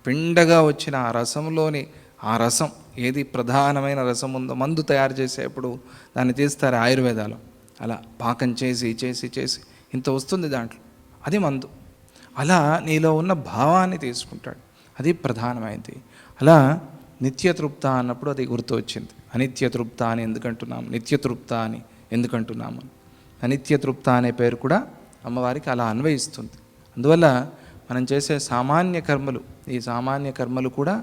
పిండగా వచ్చిన ఆ రసంలోని ఆ రసం, ఏది ప్రధానమైన రసం ఉందో, మందు తయారు చేసేప్పుడు దాన్ని తీస్తారు ఆయుర్వేదాలు, అలా పాకం చేసి చేసి చేసి ఇంత వస్తుంది దాంట్లో, అది మందు. అలా నీలో ఉన్న భావాన్ని తీసుకుంటాడు, అది ప్రధానమైనది. అలా నిత్యతృప్త అన్నప్పుడు అది గుర్తు వచ్చింది. అనిత్యతృప్త అని ఎందుకంటున్నాం, నిత్యతృప్త అని ఎందుకంటున్నాము? అనిత్యతృప్త అనే పేరు కూడా అమ్మవారికి అలా అన్వయిస్తుంది. అందువల్ల మనం చేసే సామాన్య కర్మలు, ఈ సామాన్య కర్మలు కూడా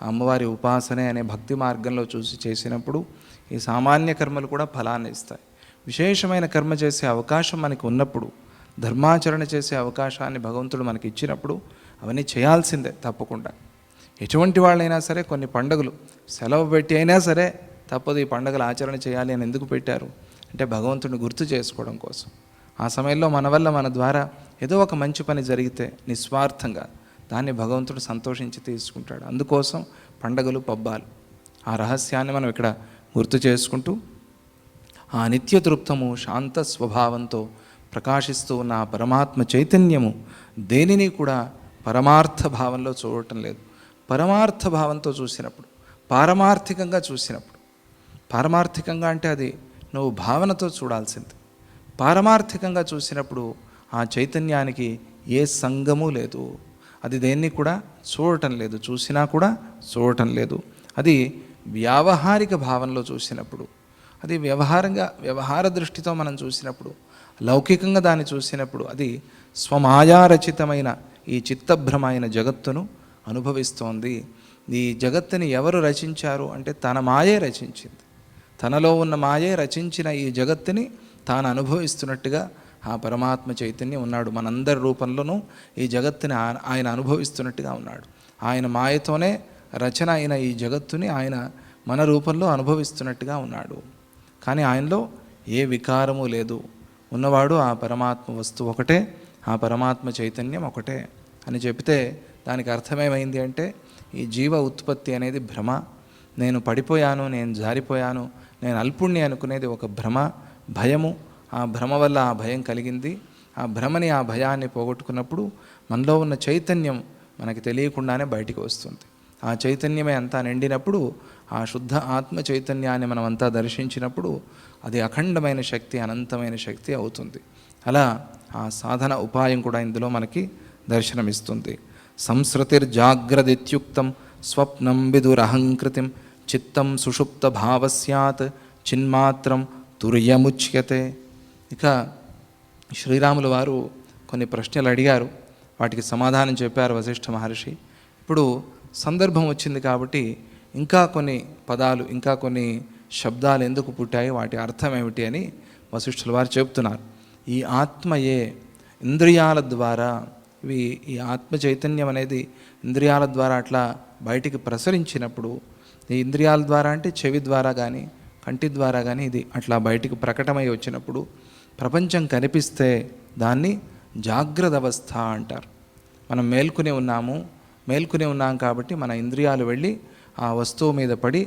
అమ్మవారి ఉపాసనే అనే భక్తి మార్గంలో చూసి చేసినప్పుడు ఈ సామాన్య కర్మలు కూడా ఫలాన్ని ఇస్తాయి. విశేషమైన కర్మ చేసే అవకాశం మనకు ఉన్నప్పుడు, ధర్మాచరణ చేసే అవకాశాన్ని భగవంతుడు మనకి ఇచ్చినప్పుడు అవన్నీ చేయాల్సిందే తప్పకుండా. ఎటువంటి వాళ్ళైనా సరే కొన్ని పండుగలు సెలవు పెట్టి అయినా సరే తప్పదు, ఈ పండుగలు ఆచరణ చేయాలి అని ఎందుకు పెట్టారు అంటే భగవంతుడిని గుర్తు చేసుకోవడం కోసం. ఆ సమయంలో మన వల్ల, మన ద్వారా ఏదో ఒక మంచి పని జరిగితే నిస్వార్థంగా దాన్ని భగవంతుడు సంతోషించి తీసుకుంటాడు. అందుకోసం పండగలు, పబ్బాలు. ఆ రహస్యాన్ని మనం ఇక్కడ గుర్తు చేసుకుంటూ, ఆ నిత్యతృప్తము శాంత స్వభావంతో ప్రకాశిస్తూ ఉన్న ఆ పరమాత్మ చైతన్యము దేనిని కూడా పరమార్థ భావంలో చూడటం లేదు. పరమార్థ భావంతో చూసినప్పుడు, పారమార్థికంగా చూసినప్పుడు, పారమార్థికంగా అంటే అది నువ్వు భావనతో చూడాల్సింది. పారమార్థికంగా చూసినప్పుడు ఆ చైతన్యానికి ఏ సంగము లేదు. అది దేన్ని కూడా చూడటం లేదు, చూసినా కూడా చూడటం లేదు. అది వ్యావహారిక భావంలో చూసినప్పుడు, అది వ్యవహార దృష్టితో మనం చూసినప్పుడు, లౌకికంగా దాన్ని చూసినప్పుడు అది స్వమాయారచితమైన ఈ చిత్తభ్రమ అయిన జగత్తును అనుభవిస్తోంది. ఈ జగత్తుని ఎవరు రచించారు అంటే తన మాయే రచించింది. తనలో ఉన్న మాయే రచించిన ఈ జగత్తుని తాను అనుభవిస్తున్నట్టుగా ఆ పరమాత్మ చైతన్యం ఉన్నాడు. మనందరి రూపంలోనూ ఈ జగత్తుని ఆయన అనుభవిస్తున్నట్టుగా ఉన్నాడు. ఆయన మాయతోనే రచన అయిన ఈ జగత్తుని ఆయన మన రూపంలో అనుభవిస్తున్నట్టుగా ఉన్నాడు. కానీ ఆయనలో ఏ వికారము లేదు. ఉన్నవాడు ఆ పరమాత్మ వస్తువు ఒకటే, ఆ పరమాత్మ చైతన్యం ఒకటే అని చెబితే దానికి అర్థమేమైంది అంటే ఈ జీవ ఉత్పత్తి అనేది భ్రమ. నేను పడిపోయాను, నేను జారిపోయాను, నేను అల్పుణ్ణి అనుకునేది ఒక భ్రమ, భయము. ఆ భ్రమ వల్ల ఆ భయం కలిగింది. ఆ భ్రమని, ఆ భయాన్ని పోగొట్టుకున్నప్పుడు మనలో ఉన్న చైతన్యం మనకి తెలియకుండానే బయటికి వస్తుంది. ఆ చైతన్యమే అంతా నిండినప్పుడు, ఆ శుద్ధ ఆత్మ చైతన్యాన్ని మనం అంతా దర్శించినప్పుడు అది అఖండమైన శక్తి, అనంతమైన శక్తి అవుతుంది. అలా ఆ సాధన ఉపాయం కూడా ఇందులో మనకి దర్శనమిస్తుంది. సంసృతిర్జాగ్రదిత్యుక్తం స్వప్నం విదురహంకృతిం చిత్తం సుషుప్త భావస్యాత్ చిన్మాత్రం తుర్యముచ్యతే. ఇక శ్రీరాములు వారు కొన్ని ప్రశ్నలు అడిగారు, వాటికి సమాధానం చెప్పారు వశిష్ఠ మహర్షి. ఇప్పుడు సందర్భం వచ్చింది కాబట్టి ఇంకా కొన్ని పదాలు, ఇంకా కొన్ని శబ్దాలు ఎందుకు పుట్టాయి, వాటి అర్థం ఏమిటి అని వశిష్ఠుల వారు చెబుతున్నారు. ఈ ఆత్మయే ఇంద్రియాల ద్వారా, ఈ ఆత్మ చైతన్యం అనేది ఇంద్రియాల ద్వారా అట్లా బయటికి ప్రసరించినప్పుడు, ఈ ఇంద్రియాల ద్వారా అంటే చెవి ద్వారా కానీ కంటి ద్వారా కానీ ఇది అట్లా బయటికి ప్రకటమై వచ్చినప్పుడు ప్రపంచం కనిపిస్తే దాన్ని జాగ్రత్త అవస్థ అంటారు. మనం మేల్కొనే ఉన్నాం కాబట్టి మన ఇంద్రియాలు వెళ్ళి ఆ వస్తువు మీద పడి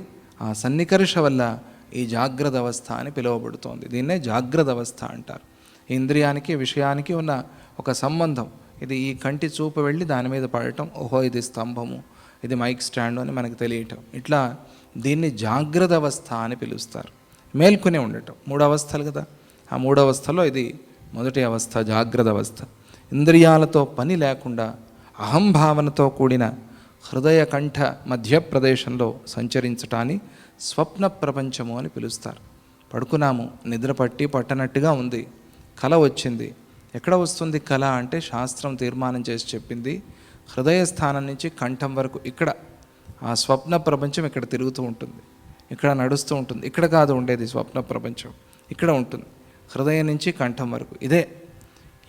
ఆ సన్నికర్ష వల్ల ఈ జాగ్రత్త అవస్థ అని పిలువబడుతోంది. దీన్నే జాగ్రత్త అవస్థ అంటారు. ఈ ఇంద్రియానికి విషయానికి ఉన్న ఒక సంబంధం, ఇది ఈ కంటి చూపు వెళ్ళి దాని మీద పడటం, ఓహో ఇది స్తంభము, ఇది మైక్ స్టాండ్ అని మనకు తెలియటం, ఇట్లా దీన్ని జాగ్రత్త అవస్థ అని పిలుస్తారు. మేల్కొనే ఉండటం 3 అవస్థలు కదా, ఆ 3 అవస్థలో ఇది మొదటి అవస్థ జాగ్రత్త అవస్థ. ఇంద్రియాలతో పని లేకుండా అహంభావనతో కూడిన హృదయ కంఠ మధ్య ప్రదేశంలో సంచరించటాన్ని స్వప్న ప్రపంచము అని పిలుస్తారు. పడుకున్నాము, నిద్ర పట్టనట్టుగా ఉంది, కల వచ్చింది. ఎక్కడ వస్తుంది కల అంటే శాస్త్రం తీర్మానం చేసి చెప్పింది హృదయ స్థానం నుంచి కంఠం వరకు, ఇక్కడ ఆ స్వప్న ప్రపంచం ఇక్కడ తిరుగుతూ ఉంటుంది, ఇక్కడ నడుస్తూ ఉంటుంది. ఇక్కడ కాదు ఉండేది స్వప్న ప్రపంచం, ఇక్కడ ఉంటుంది హృదయం నుంచి కంఠం వరకు. ఇదే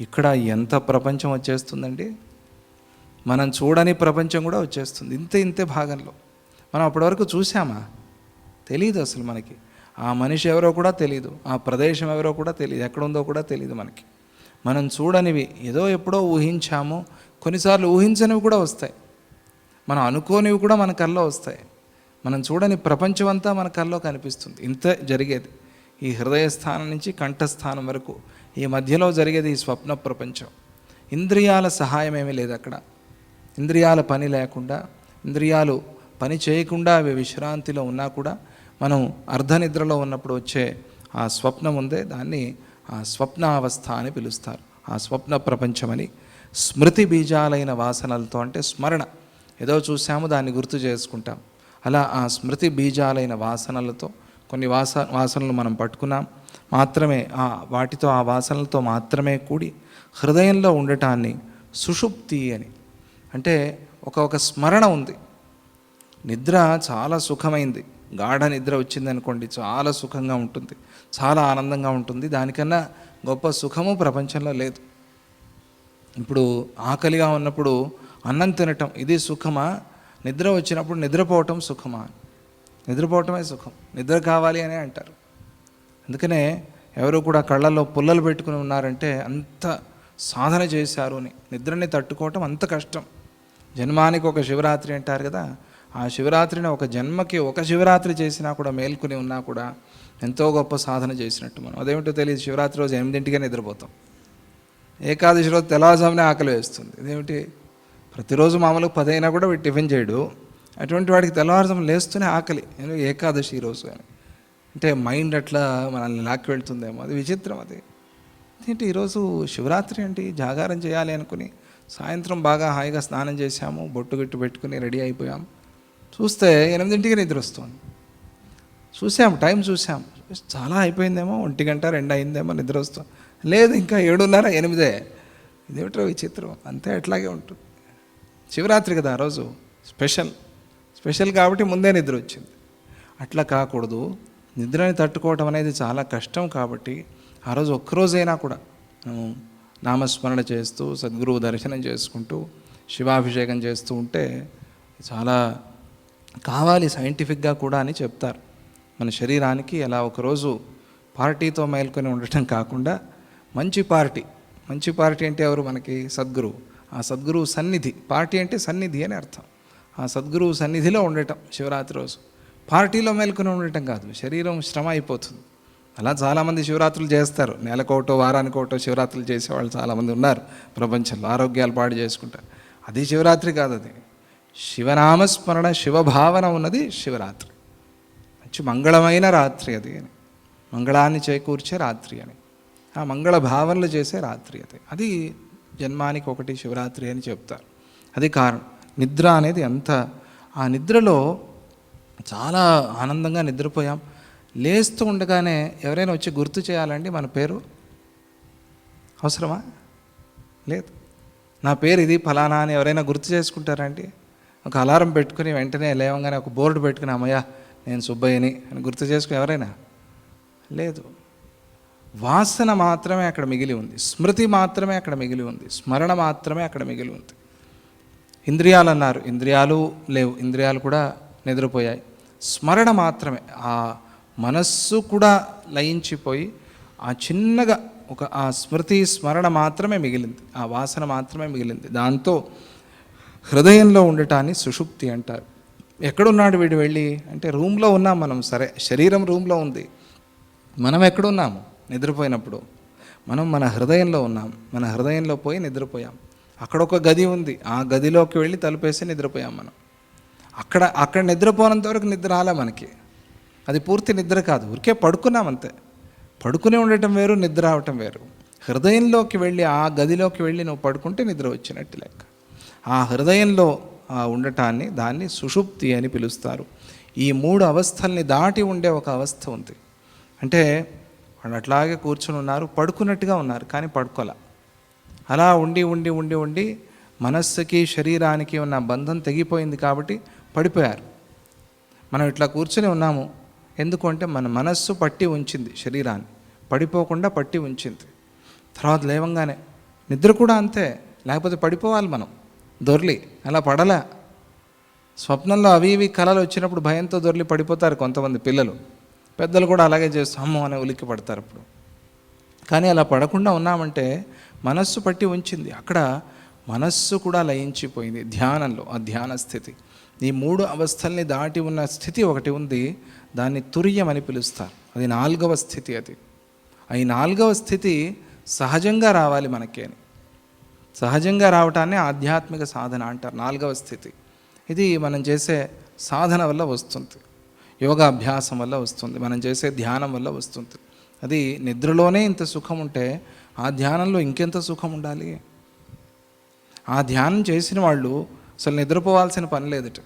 ఇక్కడ ఎంత ప్రపంచం వచ్చేస్తుందండి, మనం చూడని ప్రపంచం కూడా వచ్చేస్తుంది ఇంతే భాగంలో. మనం అప్పటివరకు చూసామా? తెలియదు అసలు మనకి. ఆ మనిషి ఎవరో కూడా తెలియదు, ఆ ప్రదేశం ఎవరో కూడా తెలియదు, ఎక్కడుందో కూడా తెలియదు మనకి. మనం చూడనివి ఏదో ఎప్పుడో ఊహించాము, కొన్నిసార్లు ఊహించనివి కూడా వస్తాయి, మనం అనుకోనివి కూడా మన కల్లో వస్తాయి. మనం చూడని ప్రపంచం అంతా మన కల్లో కనిపిస్తుంది. ఇంతే జరిగేది ఈ హృదయ స్థానం నుంచి కంఠస్థానం వరకు, ఈ మధ్యలో జరిగేది ఈ స్వప్న ప్రపంచం. ఇంద్రియాల సహాయం ఏమీ లేదు అక్కడ. ఇంద్రియాల పని లేకుండా, ఇంద్రియాలు పని చేయకుండా అవి విశ్రాంతిలో ఉన్నా కూడా మనం అర్ధనిద్రలో ఉన్నప్పుడు వచ్చే ఆ స్వప్నం ఉందే, దాన్ని ఆ స్వప్నావస్థ అని పిలుస్తారు. ఆ స్వప్న ప్రపంచమని. స్మృతి బీజాలైన వాసనలతో అంటే స్మరణ, ఏదో చూసాము దాన్ని గుర్తు చేసుకుంటాం. అలా ఆ స్మృతి బీజాలైన వాసనలతో కొన్ని వాసనలు మనం పట్టుకున్నాం మాత్రమే, వాటితో ఆ వాసనలతో మాత్రమే కూడి హృదయంలో ఉండటాన్ని సుషుప్తి అని అంటే ఒక స్మరణ ఉంది. నిద్ర చాలా సుఖమైంది, గాఢ నిద్ర వచ్చిందనుకోండి చాలా సుఖంగా ఉంటుంది, చాలా ఆనందంగా ఉంటుంది. దానికన్నా గొప్ప సుఖము ప్రపంచంలో లేదు. ఇప్పుడు ఆకలిగా ఉన్నప్పుడు అన్నం తినటం ఇది సుఖమా? నిద్ర వచ్చినప్పుడు నిద్రపోవటం సుఖమా? నిద్రపోవటమే సుఖం. నిద్ర కావాలి అని అంటారు. అందుకనే ఎవరు కూడా కళ్ళల్లో పుల్లలు పెట్టుకుని ఉన్నారంటే అంత సాధన చేశారు అని. నిద్రని తట్టుకోవటం అంత కష్టం. జన్మానికి ఒక శివరాత్రి అంటారు కదా, ఆ శివరాత్రిని ఒక జన్మకి ఒక శివరాత్రి చేసినా కూడా, మేల్కొని ఉన్నా కూడా ఎంతో గొప్ప సాధన చేసినట్టు. మనం అదేమిటో తెలియదు, శివరాత్రి రోజు 8ంటికే నిద్రపోతాం, ఏకాదశి రోజు తెల్లవారుజామునే ఆకలి వేస్తుంది. ఇదేమిటి? ప్రతిరోజు మామూలుగా 10 అయినా కూడా వీడు టిఫిన్ చేయడు, అటువంటి వాడికి తెల్లవారుజాము లేస్తూనే ఆకలి, ఏకాదశి ఈరోజు అని. అంటే మైండ్ అట్లా మనల్ని లాక్కి వెళ్తుందేమో, అది విచిత్రం. అది ఏంటి ఈరోజు శివరాత్రి అంటే జాగారం చేయాలి అనుకుని సాయంత్రం బాగా హాయిగా స్నానం చేశాము, బొట్టు గిట్టు పెట్టుకుని రెడీ అయిపోయాము. చూస్తే 8ంటికి నిద్ర వస్తుంది. చూసాము, టైం చూసాము, చాలా అయిపోయిందేమో, 1 గంట 2 అయిందేమో, నిద్ర వస్తుంది. లేదు, ఇంకా 7:30 8. ఇదేమిటో విచిత్రం. అంతే, అట్లాగే ఉంటుంది. శివరాత్రి కదా ఆ రోజు, స్పెషల్ కాబట్టి ముందే నిద్ర వచ్చింది. అట్లా కాకూడదు. నిద్రని తట్టుకోవటం అనేది చాలా కష్టం. కాబట్టి ఆ రోజు ఒక్కరోజైనా కూడా నామస్మరణ చేస్తూ, సద్గురువు దర్శనం చేసుకుంటూ, శివాభిషేకం చేస్తూ ఉంటే చాలా కావాలి సైంటిఫిక్గా కూడా అని చెప్తారు. మన శరీరానికి అలా ఒకరోజు పార్టీతో మేల్కొని ఉండటం కాకుండా మంచి పార్టీ అంటే ఎవరు? మనకి సద్గురువు. ఆ సద్గురువు సన్నిధి, పార్టీ అంటే సన్నిధి అని అర్థం. ఆ సద్గురువు సన్నిధిలో ఉండటం శివరాత్రి రోజు. పార్టీలో మేల్కొని ఉండటం కాదు, శరీరం శ్రమ అయిపోతుంది. అలా చాలామంది శివరాత్రులు చేస్తారు. నెలకోటో వారానికోటో శివరాత్రులు చేసేవాళ్ళు చాలామంది ఉన్నారు ప్రపంచంలో. ఆరోగ్యాలు పాడు చేసుకుంటారు. అది శివరాత్రి కాదు, అది శివనామస్మరణ, శివభావన ఉన్నది శివరాత్రి. మంచి మంగళమైన రాత్రి అది అని, మంగళాన్ని చేకూర్చే రాత్రి అని, ఆ మంగళ భావనలు చేసే రాత్రి అది జన్మానికి ఒకటి శివరాత్రి అని చెప్తారు. అది కారణం. నిద్ర అనేది ఆ నిద్రలో చాలా ఆనందంగా నిద్రపోయాం. లేస్తూ ఉండగానే ఎవరైనా వచ్చి గుర్తు చేయాలండి మన పేరు? అవసరమా? లేదు. నా పేరు ఇది ఫలానా అని ఎవరైనా గుర్తు చేసుకుంటారండి? ఒక అలారం పెట్టుకుని వెంటనే లేవగానే ఒక బోర్డు పెట్టుకుని అమ్మయ్య నేను సుబ్బయ్యని అని గుర్తు చేసుకుని ఎవరైనా? లేదు. వాసన మాత్రమే అక్కడ మిగిలి ఉంది, స్మృతి మాత్రమే అక్కడ మిగిలి ఉంది, స్మరణ మాత్రమే అక్కడ మిగిలి ఉంది. ఇంద్రియాలు అన్నారు, ఇంద్రియాలు లేవు, ఇంద్రియాలు కూడా నిద్రపోయాయి. స్మరణ మాత్రమే, ఆ మనస్సు కూడా లయించిపోయి ఆ చిన్నగా ఆ స్మృతి స్మరణ మాత్రమే మిగిలింది, ఆ వాసన మాత్రమే మిగిలింది. దాంతో హృదయంలో ఉండటాన్ని సుషుప్తి అంటారు. ఎక్కడున్నాడు వీడు వెళ్ళి అంటే రూమ్లో ఉన్నాం మనం. సరే, శరీరం రూమ్లో ఉంది, మనం ఎక్కడున్నాము? నిద్రపోయినప్పుడు మనం మన హృదయంలో ఉన్నాం. మన హృదయంలో పోయి నిద్రపోయాం. అక్కడ ఒక గది ఉంది, ఆ గదిలోకి వెళ్ళి తలుపేసి నిద్రపోయాం మనం. అక్కడ నిద్రపోనంత వరకు నిద్ర రాలే మనకి. అది పూర్తి నిద్ర కాదు, ఊరికే పడుకున్నాం అంతే. పడుకుని ఉండటం వేరు, నిద్ర రావటం వేరు. హృదయంలోకి వెళ్ళి, ఆ గదిలోకి వెళ్ళి నువ్వు పడుకుంటే నిద్ర వచ్చినట్టు లెక్క. ఆ హృదయంలో ఉండటాన్ని, దాన్ని సుషుప్తి అని పిలుస్తారు. ఈ 3 అవస్థల్ని దాటి ఉండే ఒక అవస్థ ఉంది. అంటే వాళ్ళు అట్లాగే కూర్చుని ఉన్నారు, పడుకున్నట్టుగా ఉన్నారు, కానీ పడుకోలే. అలా ఉండి మనస్సుకి శరీరానికి ఉన్న బంధం తెగిపోయింది కాబట్టి పడిపోయారు. మనం ఇట్లా కూర్చొని ఉన్నాము ఎందుకు అంటే మన మనస్సు పట్టి ఉంచింది శరీరాన్ని, పడిపోకుండా పట్టి ఉంచింది. తర్వాత లేవంగానే నిద్ర కూడా అంతే, లేకపోతే పడిపోవాలి మనం దొర్లి. అలా పడలే. స్వప్నంలో అవి ఇవి కళలు వచ్చినప్పుడు భయంతో దొర్లి పడిపోతారు కొంతమంది పిల్లలు. పెద్దలు కూడా అలాగే చేస్తాం, అమ్మో అనే ఉలిక్కి పడతారు అప్పుడు. కానీ అలా పడకుండా ఉన్నామంటే మనస్సు పట్టి ఉంచింది. అక్కడ మనస్సు కూడా లయించిపోయింది ధ్యానంలో, ఆ ధ్యాన స్థితి. ఈ 3 అవస్థల్ని దాటి ఉన్న స్థితి ఒకటి ఉంది, దాన్ని తుర్యం అని పిలుస్తారు. అది 4వ స్థితి. ఈ 4వ స్థితి సహజంగా రావాలి మనకి అని. సహజంగా రావటాన్ని ఆధ్యాత్మిక సాధన అంటారు. 4వ స్థితి ఇది మనం చేసే సాధన వల్ల వస్తుంది, యోగాభ్యాసం వల్ల వస్తుంది, మనం చేసే ధ్యానం వల్ల వస్తుంది. అది నిద్రలోనే ఇంత సుఖం ఉంటే ఆ ధ్యానంలో ఇంకెంత సుఖం ఉండాలి. ఆ ధ్యానం చేసిన వాళ్ళు అసలు నిద్రపోవాల్సిన పని లేదట.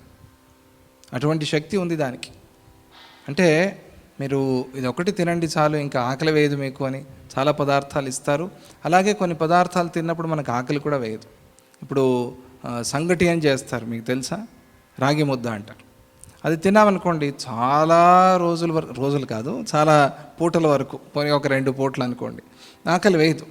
అటువంటి శక్తి ఉంది దానికి. అంటే మీరు ఇది ఒకటి తినండి చాలు, ఇంకా ఆకలి వేయదు మీకు అని చాలా పదార్థాలు ఇస్తారు. అలాగే కొన్ని పదార్థాలు తిన్నప్పుడు మనకు ఆకలి కూడా వేయదు. ఇప్పుడు సంగటి అని చేస్తారు, మీకు తెలుసా? రాగి ముద్ద అంటారు. అది తిన్నామనుకోండి చాలా రోజులు కాదు, చాలా పూటల వరకు, పోనీ ఒక 2 పూటలు అనుకోండి, ఆకలి వేయదు.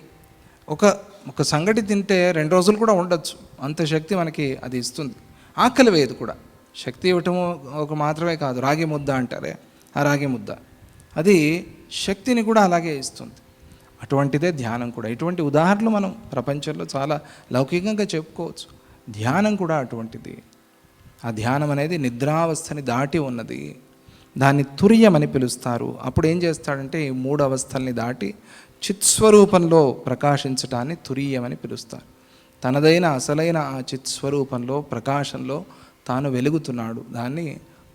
ఒక సంగటి తింటే 2 రోజులు కూడా ఉండొచ్చు, అంత శక్తి మనకి అది ఇస్తుంది. ఆకలి వేయదు కూడా. శక్తి ఇవ్వటము ఒక మాత్రమే కాదు, రాగి ముద్ద అంటారే, ఆ రాగి ముద్ద అది శక్తిని కూడా అలాగే ఇస్తుంది. అటువంటిదే ధ్యానం కూడా. ఇటువంటి ఉదాహరణలు మనం ప్రపంచంలో చాలా లౌకికంగా చెప్పుకోవచ్చు. ధ్యానం కూడా అటువంటిది. ఆ ధ్యానం అనేది నిద్రావస్థని దాటి ఉన్నది, దాన్ని తుర్యం అని పిలుస్తారు. అప్పుడు ఏం చేస్తాడంటే ఈ 3 అవస్థల్ని దాటి చిత్స్వరూపంలో ప్రకాశించటాన్ని తురీయం అని పిలుస్తారు. తనదైన అసలైన ఆ చిత్స్వరూపంలో, ప్రకాశంలో తాను వెలుగుతున్నాడు. దాన్ని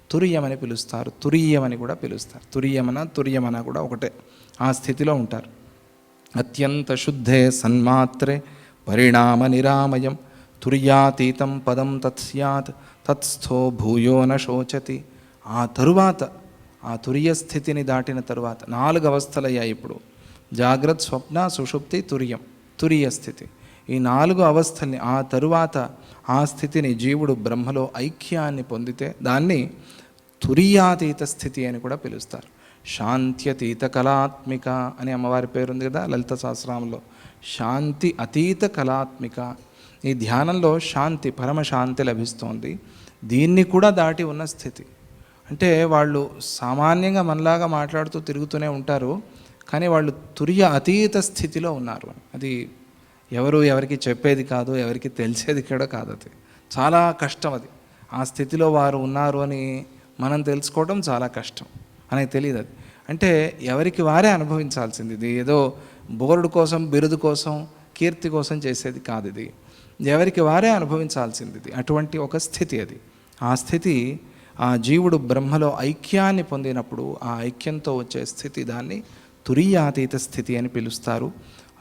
తురీయం అని పిలుస్తారు, తురీయం అని కూడా పిలుస్తారు. తుర్యమన కూడా ఒకటే. ఆ స్థితిలో ఉంటారు. అత్యంత శుద్ధే సన్మాత్రే పరిణామ నిరామయం తుర్యాతీతం పదం తత్ స్యాత్ తత్స్థో భూయో న శోచతి. ఆ తరువాత ఆ తుర్య స్థితిని దాటిన తరువాత 4 అవస్థలయ్యాయి ఇప్పుడు. జాగ్రత్త, స్వప్న, సుషుప్తి, తుర్యం, తురియ స్థితి. ఈ 4 అవస్థల్ని ఆ తరువాత ఆ స్థితిని జీవుడు బ్రహ్మలో ఐక్యాన్ని పొందితే దాన్ని తురియాతీత స్థితి అని కూడా పిలుస్తారు. శాంత్యతీత కళాత్మిక అని అమ్మవారి పేరుంది కదా లలిత సహస్రనామంలో. శాంతి అతీత కళాత్మిక. ఈ ధ్యానంలో శాంతి, పరమశాంతి లభిస్తోంది. దీన్ని కూడా దాటి ఉన్న స్థితి. అంటే వాళ్ళు సామాన్యంగా మనలాగా మాట్లాడుతూ తిరుగుతూనే ఉంటారు, కానీ వాళ్ళు తుర్య అతీత స్థితిలో ఉన్నారు. అది ఎవరికి చెప్పేది కాదు, ఎవరికి తెలిసేది కూడా కాదు. అది చాలా కష్టం. అది ఆ స్థితిలో వారు ఉన్నారు అని మనం తెలుసుకోవడం చాలా కష్టం, అనేది తెలియదు. అది అంటే ఎవరికి వారే అనుభవించాల్సింది. ఇది ఏదో బోర్డు కోసం, బిరుదు కోసం, కీర్తి కోసం చేసేది కాదు. ఇది ఎవరికి వారే అనుభవించాల్సింది. ఇది అటువంటి ఒక స్థితి. అది ఆ స్థితి ఆ జీవుడు బ్రహ్మలో ఐక్యాన్ని పొందినప్పుడు ఆ ఐక్యంతో వచ్చే స్థితి, దాన్ని తురియాతీత స్థితి అని పిలుస్తారు.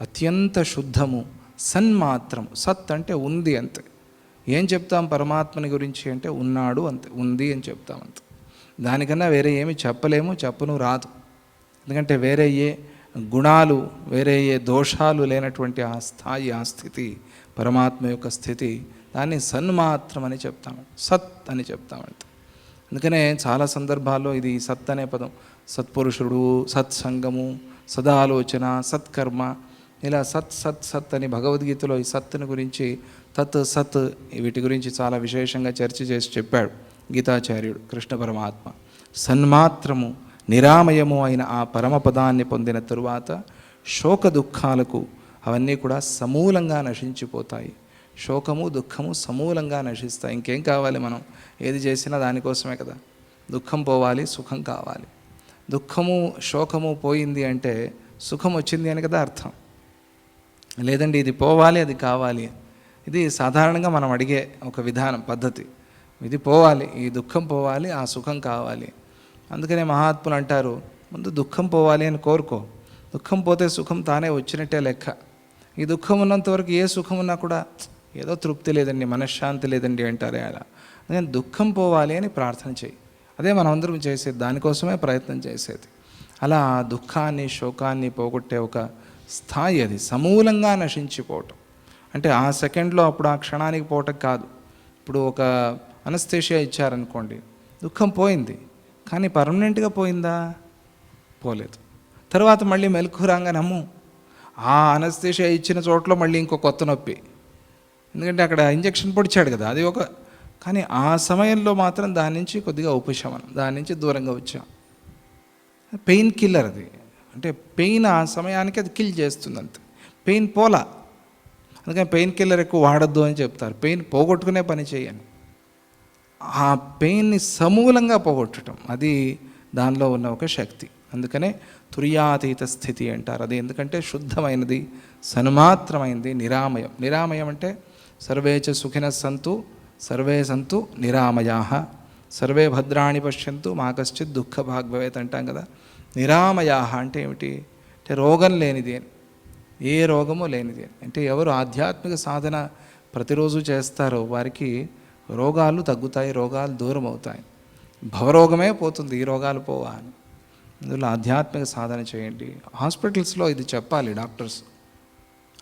అత్యంత శుద్ధము, సన్మాత్రం. సత్ అంటే ఉంది అంతే. ఏం చెప్తాం పరమాత్మని గురించి అంటే ఉన్నాడు అంతే, ఉంది అని చెప్తాం అంతే. దానికన్నా వేరే ఏమి చెప్పలేము, చెప్పను రాదు. ఎందుకంటే వేరే ఏ గుణాలు, వేరే ఏ దోషాలు లేనటువంటి ఆ స్థాయి, ఆ స్థితి, పరమాత్మ యొక్క స్థితి, దాన్ని సన్మాత్రం అని చెప్తాము, సత్ అని చెప్తామంతే. అందుకనే చాలా సందర్భాల్లో ఇది సత్ అనే పదం, సత్పురుషుడు, సత్సంగము, సదాలోచన, సత్కర్మ, ఇలా సత్ సత్ సత్ అని భగవద్గీతలో ఈ సత్తుని గురించి, తత్ సత్, వీటి గురించి చాలా విశేషంగా చర్చ చేసి చెప్పాడు గీతాచార్యుడు కృష్ణ పరమాత్మ. సన్మాత్రము, నిరామయము అయిన ఆ పరమపదాన్ని పొందిన తరువాత శోక దుఃఖాలకు అవన్నీ కూడా సమూలంగా నశించిపోతాయి. శోకము, దుఃఖము సమూలంగా నశిస్తాయి. ఇంకేం కావాలి? మనం ఏది చేసినా దానికోసమే కదా. దుఃఖం పోవాలి, సుఖం కావాలి. దుఃఖము, శోకము పోయింది అంటే సుఖం వచ్చింది అని కదా అర్థం. లేదండి ఇది పోవాలి, అది కావాలి. ఇది సాధారణంగా మనం అడిగే ఒక విధానం, పద్ధతి. ఇది పోవాలి, ఈ దుఃఖం పోవాలి, ఆ సుఖం కావాలి. అందుకనే మహాత్ములు అంటారు, ముందు దుఃఖం పోవాలి అని కోరుకో. దుఃఖం పోతే సుఖం తానే వచ్చినట్టే లెక్క. ఈ దుఃఖం ఉన్నంతవరకు ఏ సుఖం ఉన్నా కూడా ఏదో తృప్తి లేదండి, మనశ్శాంతి లేదండి అంటారే అలా. అందుకని దుఃఖం పోవాలి అని ప్రార్థన చేయి. అదే మనం అందరం చేసేది, దానికోసమే ప్రయత్నం చేసేది. అలా దుఃఖాన్ని, శోకాన్ని పోగొట్టే ఒక స్థాయి అది, సమూలంగా నశించిపోవటం. అంటే ఆ సెకండ్లో అప్పుడు ఆ క్షణానికి పోవటం కాదు. ఇప్పుడు ఒక అనస్థేషియా ఇచ్చారనుకోండి, దుఃఖం పోయింది, కానీ పర్మనెంట్గా పోయిందా? పోలేదు. తర్వాత మళ్ళీ మెలకు రాగానమ్ము, ఆ అనస్థేషియా ఇచ్చిన చోట్ల మళ్ళీ ఇంకో కొత్త నొప్పి. ఎందుకంటే అక్కడ ఇంజెక్షన్ పొడిచాడు కదా, అది ఒక. కానీ ఆ సమయంలో మాత్రం దాని నుంచి కొద్దిగా ఉపశమనం, దాని నుంచి దూరంగా వచ్చాం. పెయిన్ కిల్లర్ అది. అంటే పెయిన్ ఆ సమయానికి అది కిల్ చేస్తుంది అంతే. పెయిన్ పోలా. అందుకని పెయిన్ కిల్లర్ ఎక్కువ వాడద్దు అని చెప్తారు. పెయిన్ పోగొట్టుకునే పని చేయని. ఆ పెయిన్ని సమూలంగా పోగొట్టడం, అది దానిలో ఉన్న ఒక శక్తి. అందుకనే తుర్యాతీత స్థితి అంటారు. అది ఎందుకంటే శుద్ధమైనది, సన్మాత్రమైనది, నిరామయం. నిరామయం అంటే సర్వే చ సుఖినః సంతు సర్వే సంతు నిరామయాః సర్వే భద్రాణి పశ్యంతు మా కశ్చిత్ దుఃఖ భాగ్ భవేత్ అంటాం కదా. నిరామయాః అంటే ఏమిటి? అంటే రోగం లేనిది అని, ఏ రోగము లేనిది అని. అంటే ఎవరు ఆధ్యాత్మిక సాధన ప్రతిరోజు చేస్తారో వారికి రోగాలు తగ్గుతాయి, రోగాలు దూరం అవుతాయి. భవరోగమే పోతుంది, ఈ రోగాలు పోవా అని. అందులో ఆధ్యాత్మిక సాధన చేయండి. హాస్పిటల్స్లో ఇది చెప్పాలి డాక్టర్స్.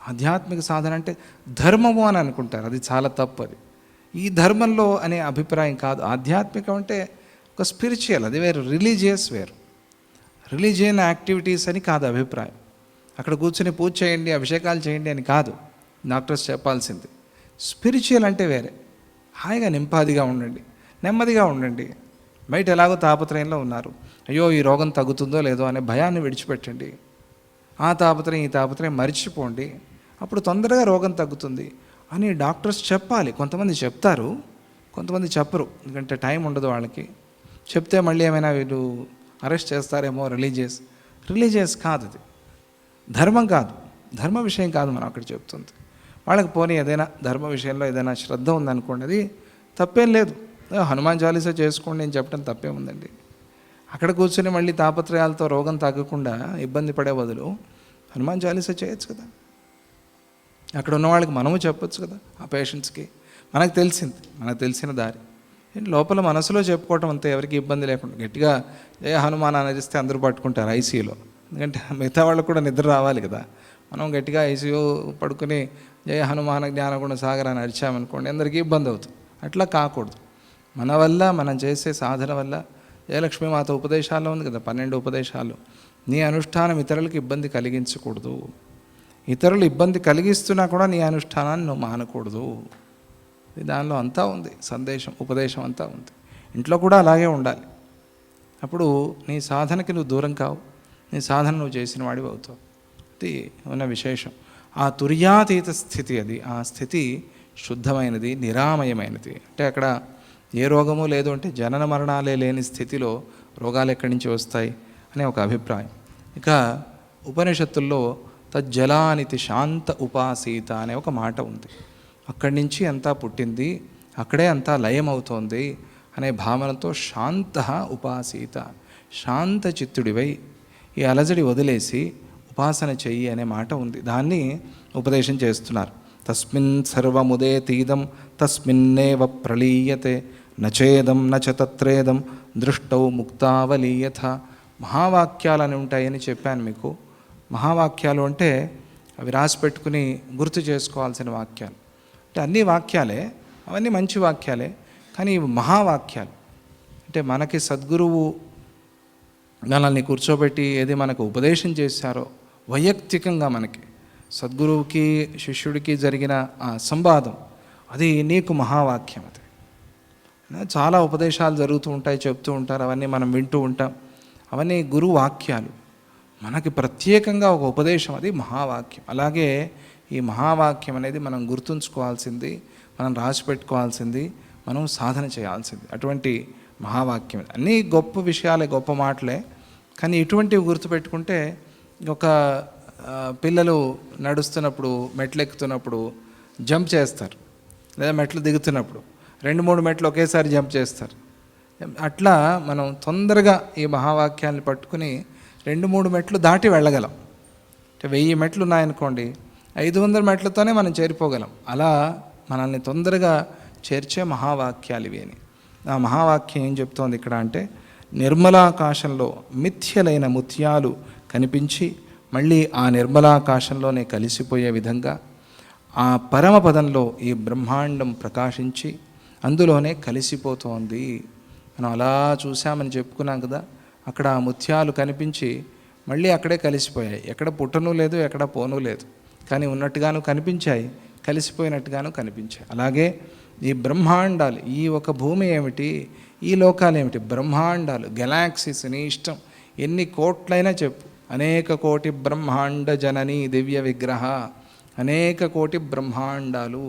ఆధ్యాత్మిక సాధన అంటే ధర్మము అని అనుకుంటారు, అది చాలా తప్పు. అది ఈ ధర్మంలో అనే అభిప్రాయం కాదు. ఆధ్యాత్మికం అంటే ఒక స్పిరిచువల్, అది వేరు. రిలీజియస్ వేరు. రిలీజియన్ యాక్టివిటీస్ అని కాదు అభిప్రాయం. అక్కడ కూర్చొని పూజ చేయండి, అభిషేకాలు చేయండి అని కాదు డాక్టర్స్ చెప్పాల్సింది. స్పిరిచువల్ అంటే వేరే. హాయిగా నింపాదిగా ఉండండి, నెమ్మదిగా ఉండండి. బయట ఎలాగో తాపత్రయంలో ఉన్నారు, అయ్యో ఈ రోగం తగ్గుతుందో లేదో అనే భయాన్ని విడిచిపెట్టండి. ఆ తాపత్రయం, ఈ తాపత్రయం మర్చిపోండి. అప్పుడు తొందరగా రోగం తగ్గుతుంది అని డాక్టర్స్ చెప్పాలి. కొంతమంది చెప్తారు, కొంతమంది చెప్పరు. ఎందుకంటే టైం ఉండదు వాళ్ళకి. చెప్తే మళ్ళీ ఏమైనా వీళ్ళు అరెస్ట్ చేస్తారేమో. రిలీజియస్ కాదు అది, ధర్మం కాదు, ధర్మ విషయం కాదు మనం అక్కడ చెప్తుంది. వాళ్ళకి పోనీ ఏదైనా ధర్మ విషయంలో ఏదైనా శ్రద్ధ ఉందనుకోండి, అది తప్పేం లేదు. హనుమాన్ చాలీసా చేసుకోండి నేను చెప్పడం తప్పేముందండి. అక్కడ కూర్చొని మళ్ళీ తాపత్రయాలతో రోగం తగ్గకుండా ఇబ్బంది పడే బదులు హనుమాన్ చాలీసా చేయొచ్చు కదా. అక్కడ ఉన్న వాళ్ళకి మనము చెప్పొచ్చు కదా, ఆ పేషెంట్స్కి. మనకు తెలిసిన దారి లోపల మనసులో చెప్పుకోవటం అంతే, ఎవరికి ఇబ్బంది లేకుండా. గట్టిగా జయ హనుమాన్ అని అరిస్తే అందరూ పట్టుకుంటారు ఐసీయూలో, ఎందుకంటే మిగతా వాళ్ళకు కూడా నిద్ర రావాలి కదా. మనం గట్టిగా ఐసీయూ పడుకుని జయ హనుమాన జ్ఞానగుణ సాగర్ అని అరిచామనుకోండి, అందరికీ ఇబ్బంది అవుతుంది. అట్లా కాకూడదు. మన వల్ల, మనం చేసే సాధన వల్ల, జయలక్ష్మీ మాత ఉపదేశాల్లో ఉంది కదా 12 ఉపదేశాలు, నీ అనుష్ఠానం ఇతరులకు ఇబ్బంది కలిగించకూడదు. ఇతరులు ఇబ్బంది కలిగిస్తున్నా కూడా నీ అనుష్ఠానాన్ని నువ్వు మానకూడదు. దానిలో అంతా ఉంది సందేశం, ఉపదేశం అంతా ఉంది. ఇంట్లో కూడా అలాగే ఉండాలి. అప్పుడు నీ సాధనకి నువ్వు దూరం కావు, నీ సాధన నువ్వు చేసిన వాడివి అవుతావు. అది ఉన్న విశేషం. ఆ తుర్యాతీత స్థితి, అది ఆ స్థితి శుద్ధమైనది, నిరామయమైనది. అంటే అక్కడ ఏ రోగము లేదు, అంటే జనన మరణాలే లేని స్థితిలో రోగాలు ఎక్కడి నుంచి వస్తాయి అనే ఒక అభిప్రాయం. ఇక ఉపనిషత్తుల్లో తజ్జలానితి శాంత ఉపాసీత అనే ఒక మాట ఉంది. అక్కడి నుంచి అంతా పుట్టింది, అక్కడే అంతా లయమవుతోంది అనే భావనతో శాంత ఉపాసీత, శాంత చిత్తుడివై ఈ అలజడి వదిలేసి ఉపాసన చెయ్యి అనే మాట ఉంది. దాన్ని ఉపదేశం చేస్తున్నారు. తస్మిన్ సర్వముదేతీదం తస్మిన్నేవ ప్రలీయతే నచేదం నచ తత్రేదం దృష్టౌ ముక్తావలీయథ. మహావాక్యాలని ఉంటాయని చెప్పాను మీకు. మహావాక్యాలు అంటే అవి రాసి పెట్టుకుని గుర్తు చేసుకోవాల్సిన వాక్యాలు. అంటే అన్ని వాక్యాలే, అవన్నీ మంచి వాక్యాలే, కానీ ఇవి మహావాక్యాలు. అంటే మనకి సద్గురువు మనల్ని కూర్చోబెట్టి ఏది మనకు ఉపదేశం చేశారో, వైయక్తికంగా మనకి సద్గురువుకి శిష్యుడికి జరిగిన ఆ సంవాదం, అది నీకు మహావాక్యం. అది చాలా ఉపదేశాలు జరుగుతూ ఉంటాయి, చెప్తూ ఉంటారు, అవన్నీ మనం వింటూ ఉంటాం. అవన్నీ గురువు వాక్యాలు. మనకి ప్రత్యేకంగా ఒక ఉపదేశం, అది మహావాక్యం. అలాగే ఈ మహావాక్యం అనేది మనం గుర్తుంచుకోవాల్సింది, మనం రాసిపెట్టుకోవాల్సింది, మనం సాధన చేయాల్సింది. అటువంటి మహావాక్యం. అన్నీ గొప్ప విషయాలే, గొప్ప మాటలే, కానీ ఇటువంటివి గుర్తుపెట్టుకుంటే, ఒక పిల్లలు నడుస్తున్నప్పుడు, మెట్లు ఎక్కుతున్నప్పుడు జంప్ చేస్తారు, లేదా మెట్లు దిగుతున్నప్పుడు 2-3 మెట్లు ఒకేసారి జంప్ చేస్తారు. అట్లా మనం తొందరగా ఈ మహావాక్యాన్ని పట్టుకుని 2-3 మెట్లు దాటి వెళ్ళగలం. అంటే 1000 మెట్లు ఉన్నాయనుకోండి, 500 మెట్లతోనే మనం చేరిపోగలం. అలా మనల్ని తొందరగా చేర్చే మహావాక్యాలు ఇవి అని. ఆ మహావాక్యం ఏం చెప్తోంది ఇక్కడ అంటే, నిర్మలాకాశంలో మిథ్యలైన ముత్యాలు కనిపించి మళ్ళీ ఆ నిర్మలాకాశంలోనే కలిసిపోయే విధంగా ఆ పరమపదంలో ఈ బ్రహ్మాండం ప్రకాశించి అందులోనే కలిసిపోతోంది. మనం అలా చూసామని చెప్పుకున్నాం కదా. అక్కడ ఆ ముత్యాలు కనిపించి మళ్ళీ అక్కడే కలిసిపోయాయి. ఎక్కడ పుట్టను లేదు, ఎక్కడ పోను లేదు, కానీ ఉన్నట్టుగాను కనిపించాయి, కలిసిపోయినట్టుగాను కనిపించాయి. అలాగే ఈ బ్రహ్మాండాలు, ఈ ఒక భూమి ఏమిటి, ఈ లోకాలు ఏమిటి, బ్రహ్మాండాలు, గెలాక్సీస్, నీ ఇష్టం ఎన్ని కోట్లైనా చెప్పు. అనేక కోటి బ్రహ్మాండ జనని దివ్య విగ్రహ, అనేక కోటి బ్రహ్మాండాలు,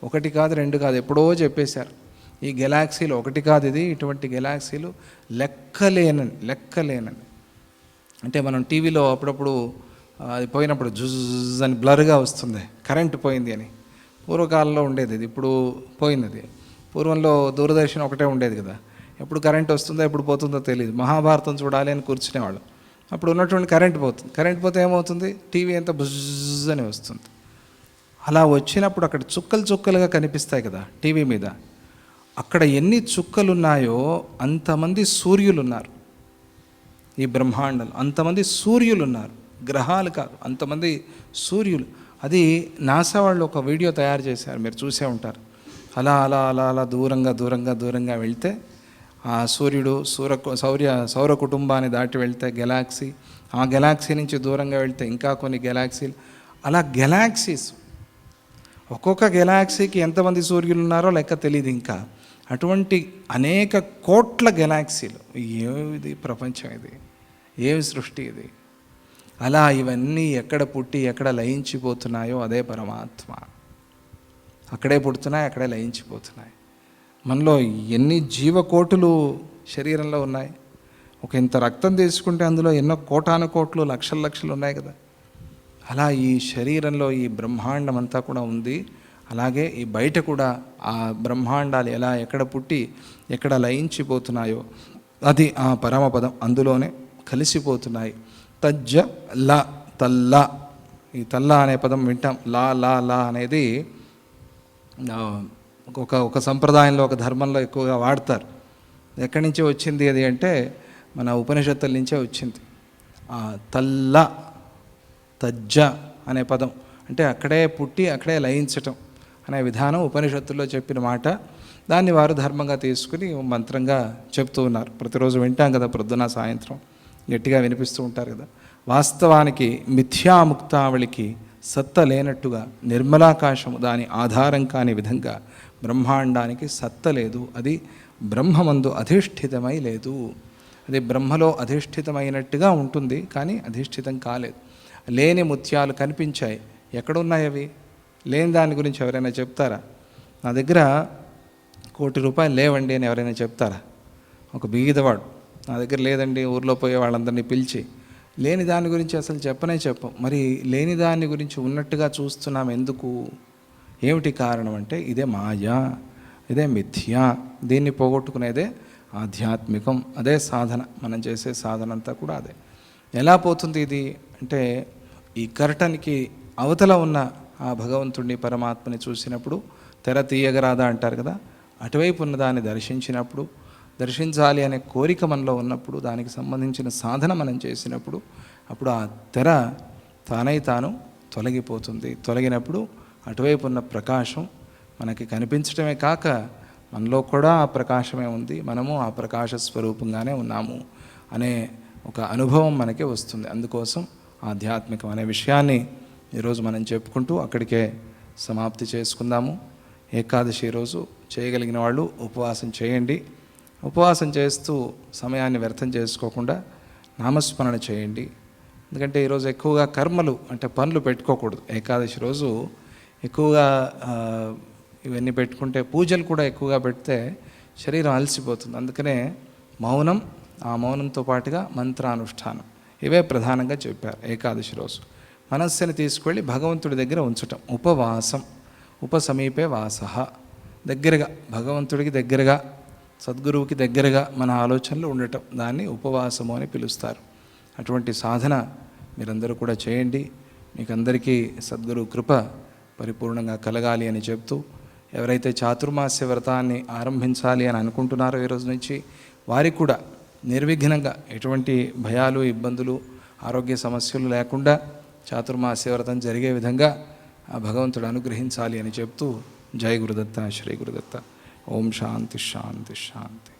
1 కాదు 2 కాదు, ఎప్పుడో చెప్పేశారు. ఈ గెలాక్సీలు 1 కాదు, ఇది ఇటువంటి గెలాక్సీలు లెక్కలేనని. అంటే మనం టీవీలో అప్పుడప్పుడు అది పోయినప్పుడు జుజ్ అని బ్లర్గా వస్తుంది, కరెంటు పోయింది అని. పూర్వకాలంలో ఉండేది ఇది, ఇప్పుడు పోయింది అది. పూర్వంలో దూరదర్శన్ ఒకటే ఉండేది కదా, ఎప్పుడు కరెంట్ వస్తుందో ఎప్పుడు పోతుందో తెలియదు. మహాభారతం చూడాలి అని కూర్చునేవాళ్ళు. అప్పుడు ఉన్నటువంటి కరెంట్ పోతే ఏమవుతుంది, టీవీ అంతా బుజ్ అని వస్తుంది. అలా వచ్చినప్పుడు అక్కడ చుక్కలుగా కనిపిస్తాయి కదా టీవీ మీద. అక్కడ ఎన్ని చుక్కలు ఉన్నాయో అంతమంది సూర్యులు ఉన్నారు ఈ బ్రహ్మాండంలో. అంతమంది సూర్యులు ఉన్నారు, గ్రహాలు కాదు, అంతమంది సూర్యులు. అది నాసా వాళ్ళు ఒక వీడియో తయారు చేశారు, మీరు చూసే ఉంటారు. అలా అలా అలా అలా దూరంగా వెళ్తే ఆ సూర్యుడు సౌర కుటుంబాన్ని దాటి వెళ్తే గెలాక్సీ, ఆ గెలాక్సీ నుంచి దూరంగా వెళ్తే ఇంకా కొన్ని గెలాక్సీలు, అలా గెలాక్సీస్. ఒక్కొక్క గెలాక్సీకి ఎంతమంది సూర్యులు ఉన్నారో లెక్క తెలియదు ఇంకా. అటువంటి అనేక కోట్ల గెలాక్సీలు. ఏమిది ప్రపంచం, ఇది ఏమి సృష్టి ఇది. అలా ఇవన్నీ ఎక్కడ పుట్టి ఎక్కడ లయించిపోతున్నాయో అదే పరమాత్మ. అక్కడే పుడుతున్నాయి, అక్కడే లయించిపోతున్నాయి. మనలో ఎన్ని జీవకోటులు శరీరంలో ఉన్నాయి. ఒక ఇంత రక్తం తీసుకుంటే అందులో ఎన్నో కోటాను కోట్లు, లక్షలు ఉన్నాయి కదా. అలా ఈ శరీరంలో ఈ బ్రహ్మాండం అంతా కూడా ఉంది. అలాగే ఈ బయట కూడా ఆ బ్రహ్మాండాలు ఎలా ఎక్కడ పుట్టి ఎక్కడ లయించిపోతున్నాయో అది ఆ పరమపదం, అందులోనే కలిసిపోతున్నాయి. తజ్జ ల తల్ల ఈ తల్లా అనే పదం వింటాం. లా లా లా అనేది ఒక సంప్రదాయంలో, ఒక ధర్మంలో ఎక్కువగా వాడతారు. ఎక్కడి నుంచి వచ్చింది అది అంటే మన ఉపనిషత్తుల నుంచే వచ్చింది. తల్ల తజ్జ అనే పదం అంటే అక్కడే పుట్టి అక్కడే లయించటం అనే విధానం ఉపనిషత్తుల్లో చెప్పిన మాట. దాన్ని వారు ధర్మంగా తీసుకుని మంత్రంగా చెప్తూ ఉన్నారు. ప్రతిరోజు వింటాం కదా, ప్రొద్దున సాయంత్రం గట్టిగా వినిపిస్తూ ఉంటారు కదా. వాస్తవానికి మిథ్యాముక్తావళికి సత్త లేనట్టుగా, నిర్మలాకాశము దాని ఆధారం కాని విధంగా బ్రహ్మాండానికి సత్త లేదు. అది బ్రహ్మమందు అధిష్ఠితమై లేదు. అది బ్రహ్మలో అధిష్ఠితమైనట్టుగా ఉంటుంది, కానీ అధిష్ఠితం కాలేదు. లేని ముత్యాలు కనిపించాయి. ఎక్కడున్నాయి అవి? లేని దాని గురించి ఎవరైనా చెప్తారా? నా దగ్గర ₹1,00,00,000 లేవండి అని ఎవరైనా చెప్తారా? ఒక బీదవాడు నా దగ్గర లేదండి, ఊర్లో పోయే వాళ్ళందరినీ పిలిచి లేని దాని గురించి అసలు చెప్పం. మరి లేని దాని గురించి ఉన్నట్టుగా చూస్తున్నాం ఎందుకు? ఏమిటి కారణం అంటే ఇదే మాయా, ఇదే మిథ్య. దీన్ని పోగొట్టుకునేదే ఆధ్యాత్మికం. అదే సాధన. మనం చేసే సాధన అంతా కూడా అదే. ఎలా పోతుంది ఇది అంటే, ఈ కర్టన్కి అవతల ఉన్న ఆ భగవంతుడిని, పరమాత్మని చూసినప్పుడు తెర తీయగరాదా అంటారు కదా, అటువైపు ఉన్న దాన్ని దర్శించినప్పుడు, దర్శించాలి అనే కోరిక మనలో ఉన్నప్పుడు, దానికి సంబంధించిన సాధన మనం చేసినప్పుడు, అప్పుడు ఆ తెర తానై తాను తొలగిపోతుంది. తొలగినప్పుడు అటువైపు ఉన్న ప్రకాశం మనకి కనిపించడమే కాక మనలో కూడా ఆ ప్రకాశమే ఉంది, మనము ఆ ప్రకాశ స్వరూపంగానే ఉన్నాము అనే ఒక అనుభవం మనకి వస్తుంది. అందుకోసం ఆధ్యాత్మికం అనే విషయాన్ని ఈరోజు మనం చెప్పుకుంటూ అక్కడికే సమాప్తి చేసుకుందాము. ఏకాదశి రోజు చేయగలిగిన వాళ్ళు ఉపవాసం చేయండి. ఉపవాసం చేస్తూ సమయాన్ని వ్యర్థం చేసుకోకుండా నామస్మరణ చేయండి. ఎందుకంటే ఈరోజు ఎక్కువగా కర్మలు అంటే పనులు పెట్టుకోకూడదు. ఏకాదశి రోజు ఎక్కువగా ఇవన్నీ పెట్టుకుంటే, పూజలు కూడా ఎక్కువగా పెడితే శరీరం అలసిపోతుంది. అందుకనే మౌనం, ఆ మౌనంతో పాటుగా మంత్రానుష్ఠానం, ఇవే ప్రధానంగా చెప్పారు. ఏకాదశి రోజు మనస్సుని తీసుకువెళ్ళి భగవంతుడి దగ్గర ఉంచటం. ఉపవాసం, ఉపసమీపే వాసః, దగ్గరగా భగవంతుడికి దగ్గరగా, సద్గురువుకి దగ్గరగా మన ఆలోచనలు ఉండటం, దాన్ని ఉపవాసము అని పిలుస్తారు. అటువంటి సాధన మీరందరూ కూడా చేయండి. మీకందరికీ సద్గురు కృప పరిపూర్ణంగా కలగాలి అని చెప్తూ, ఎవరైతే చాతుర్మాస్య వ్రతాన్ని ఆరంభించాలి అని అనుకుంటున్నారో ఈరోజు నుంచి, వారికి కూడా నిర్విఘ్నంగా ఎటువంటి భయాలు, ఇబ్బందులు, ఆరోగ్య సమస్యలు లేకుండా చాతుర్మాస్య వ్రతం జరిగే విధంగా ఆ భగవంతుడు అనుగ్రహించాలి అని చెప్తూ, జై గురుదత్త, శ్రీ గురుదత్త. ఓం శాంతి శాంతి శాంతి.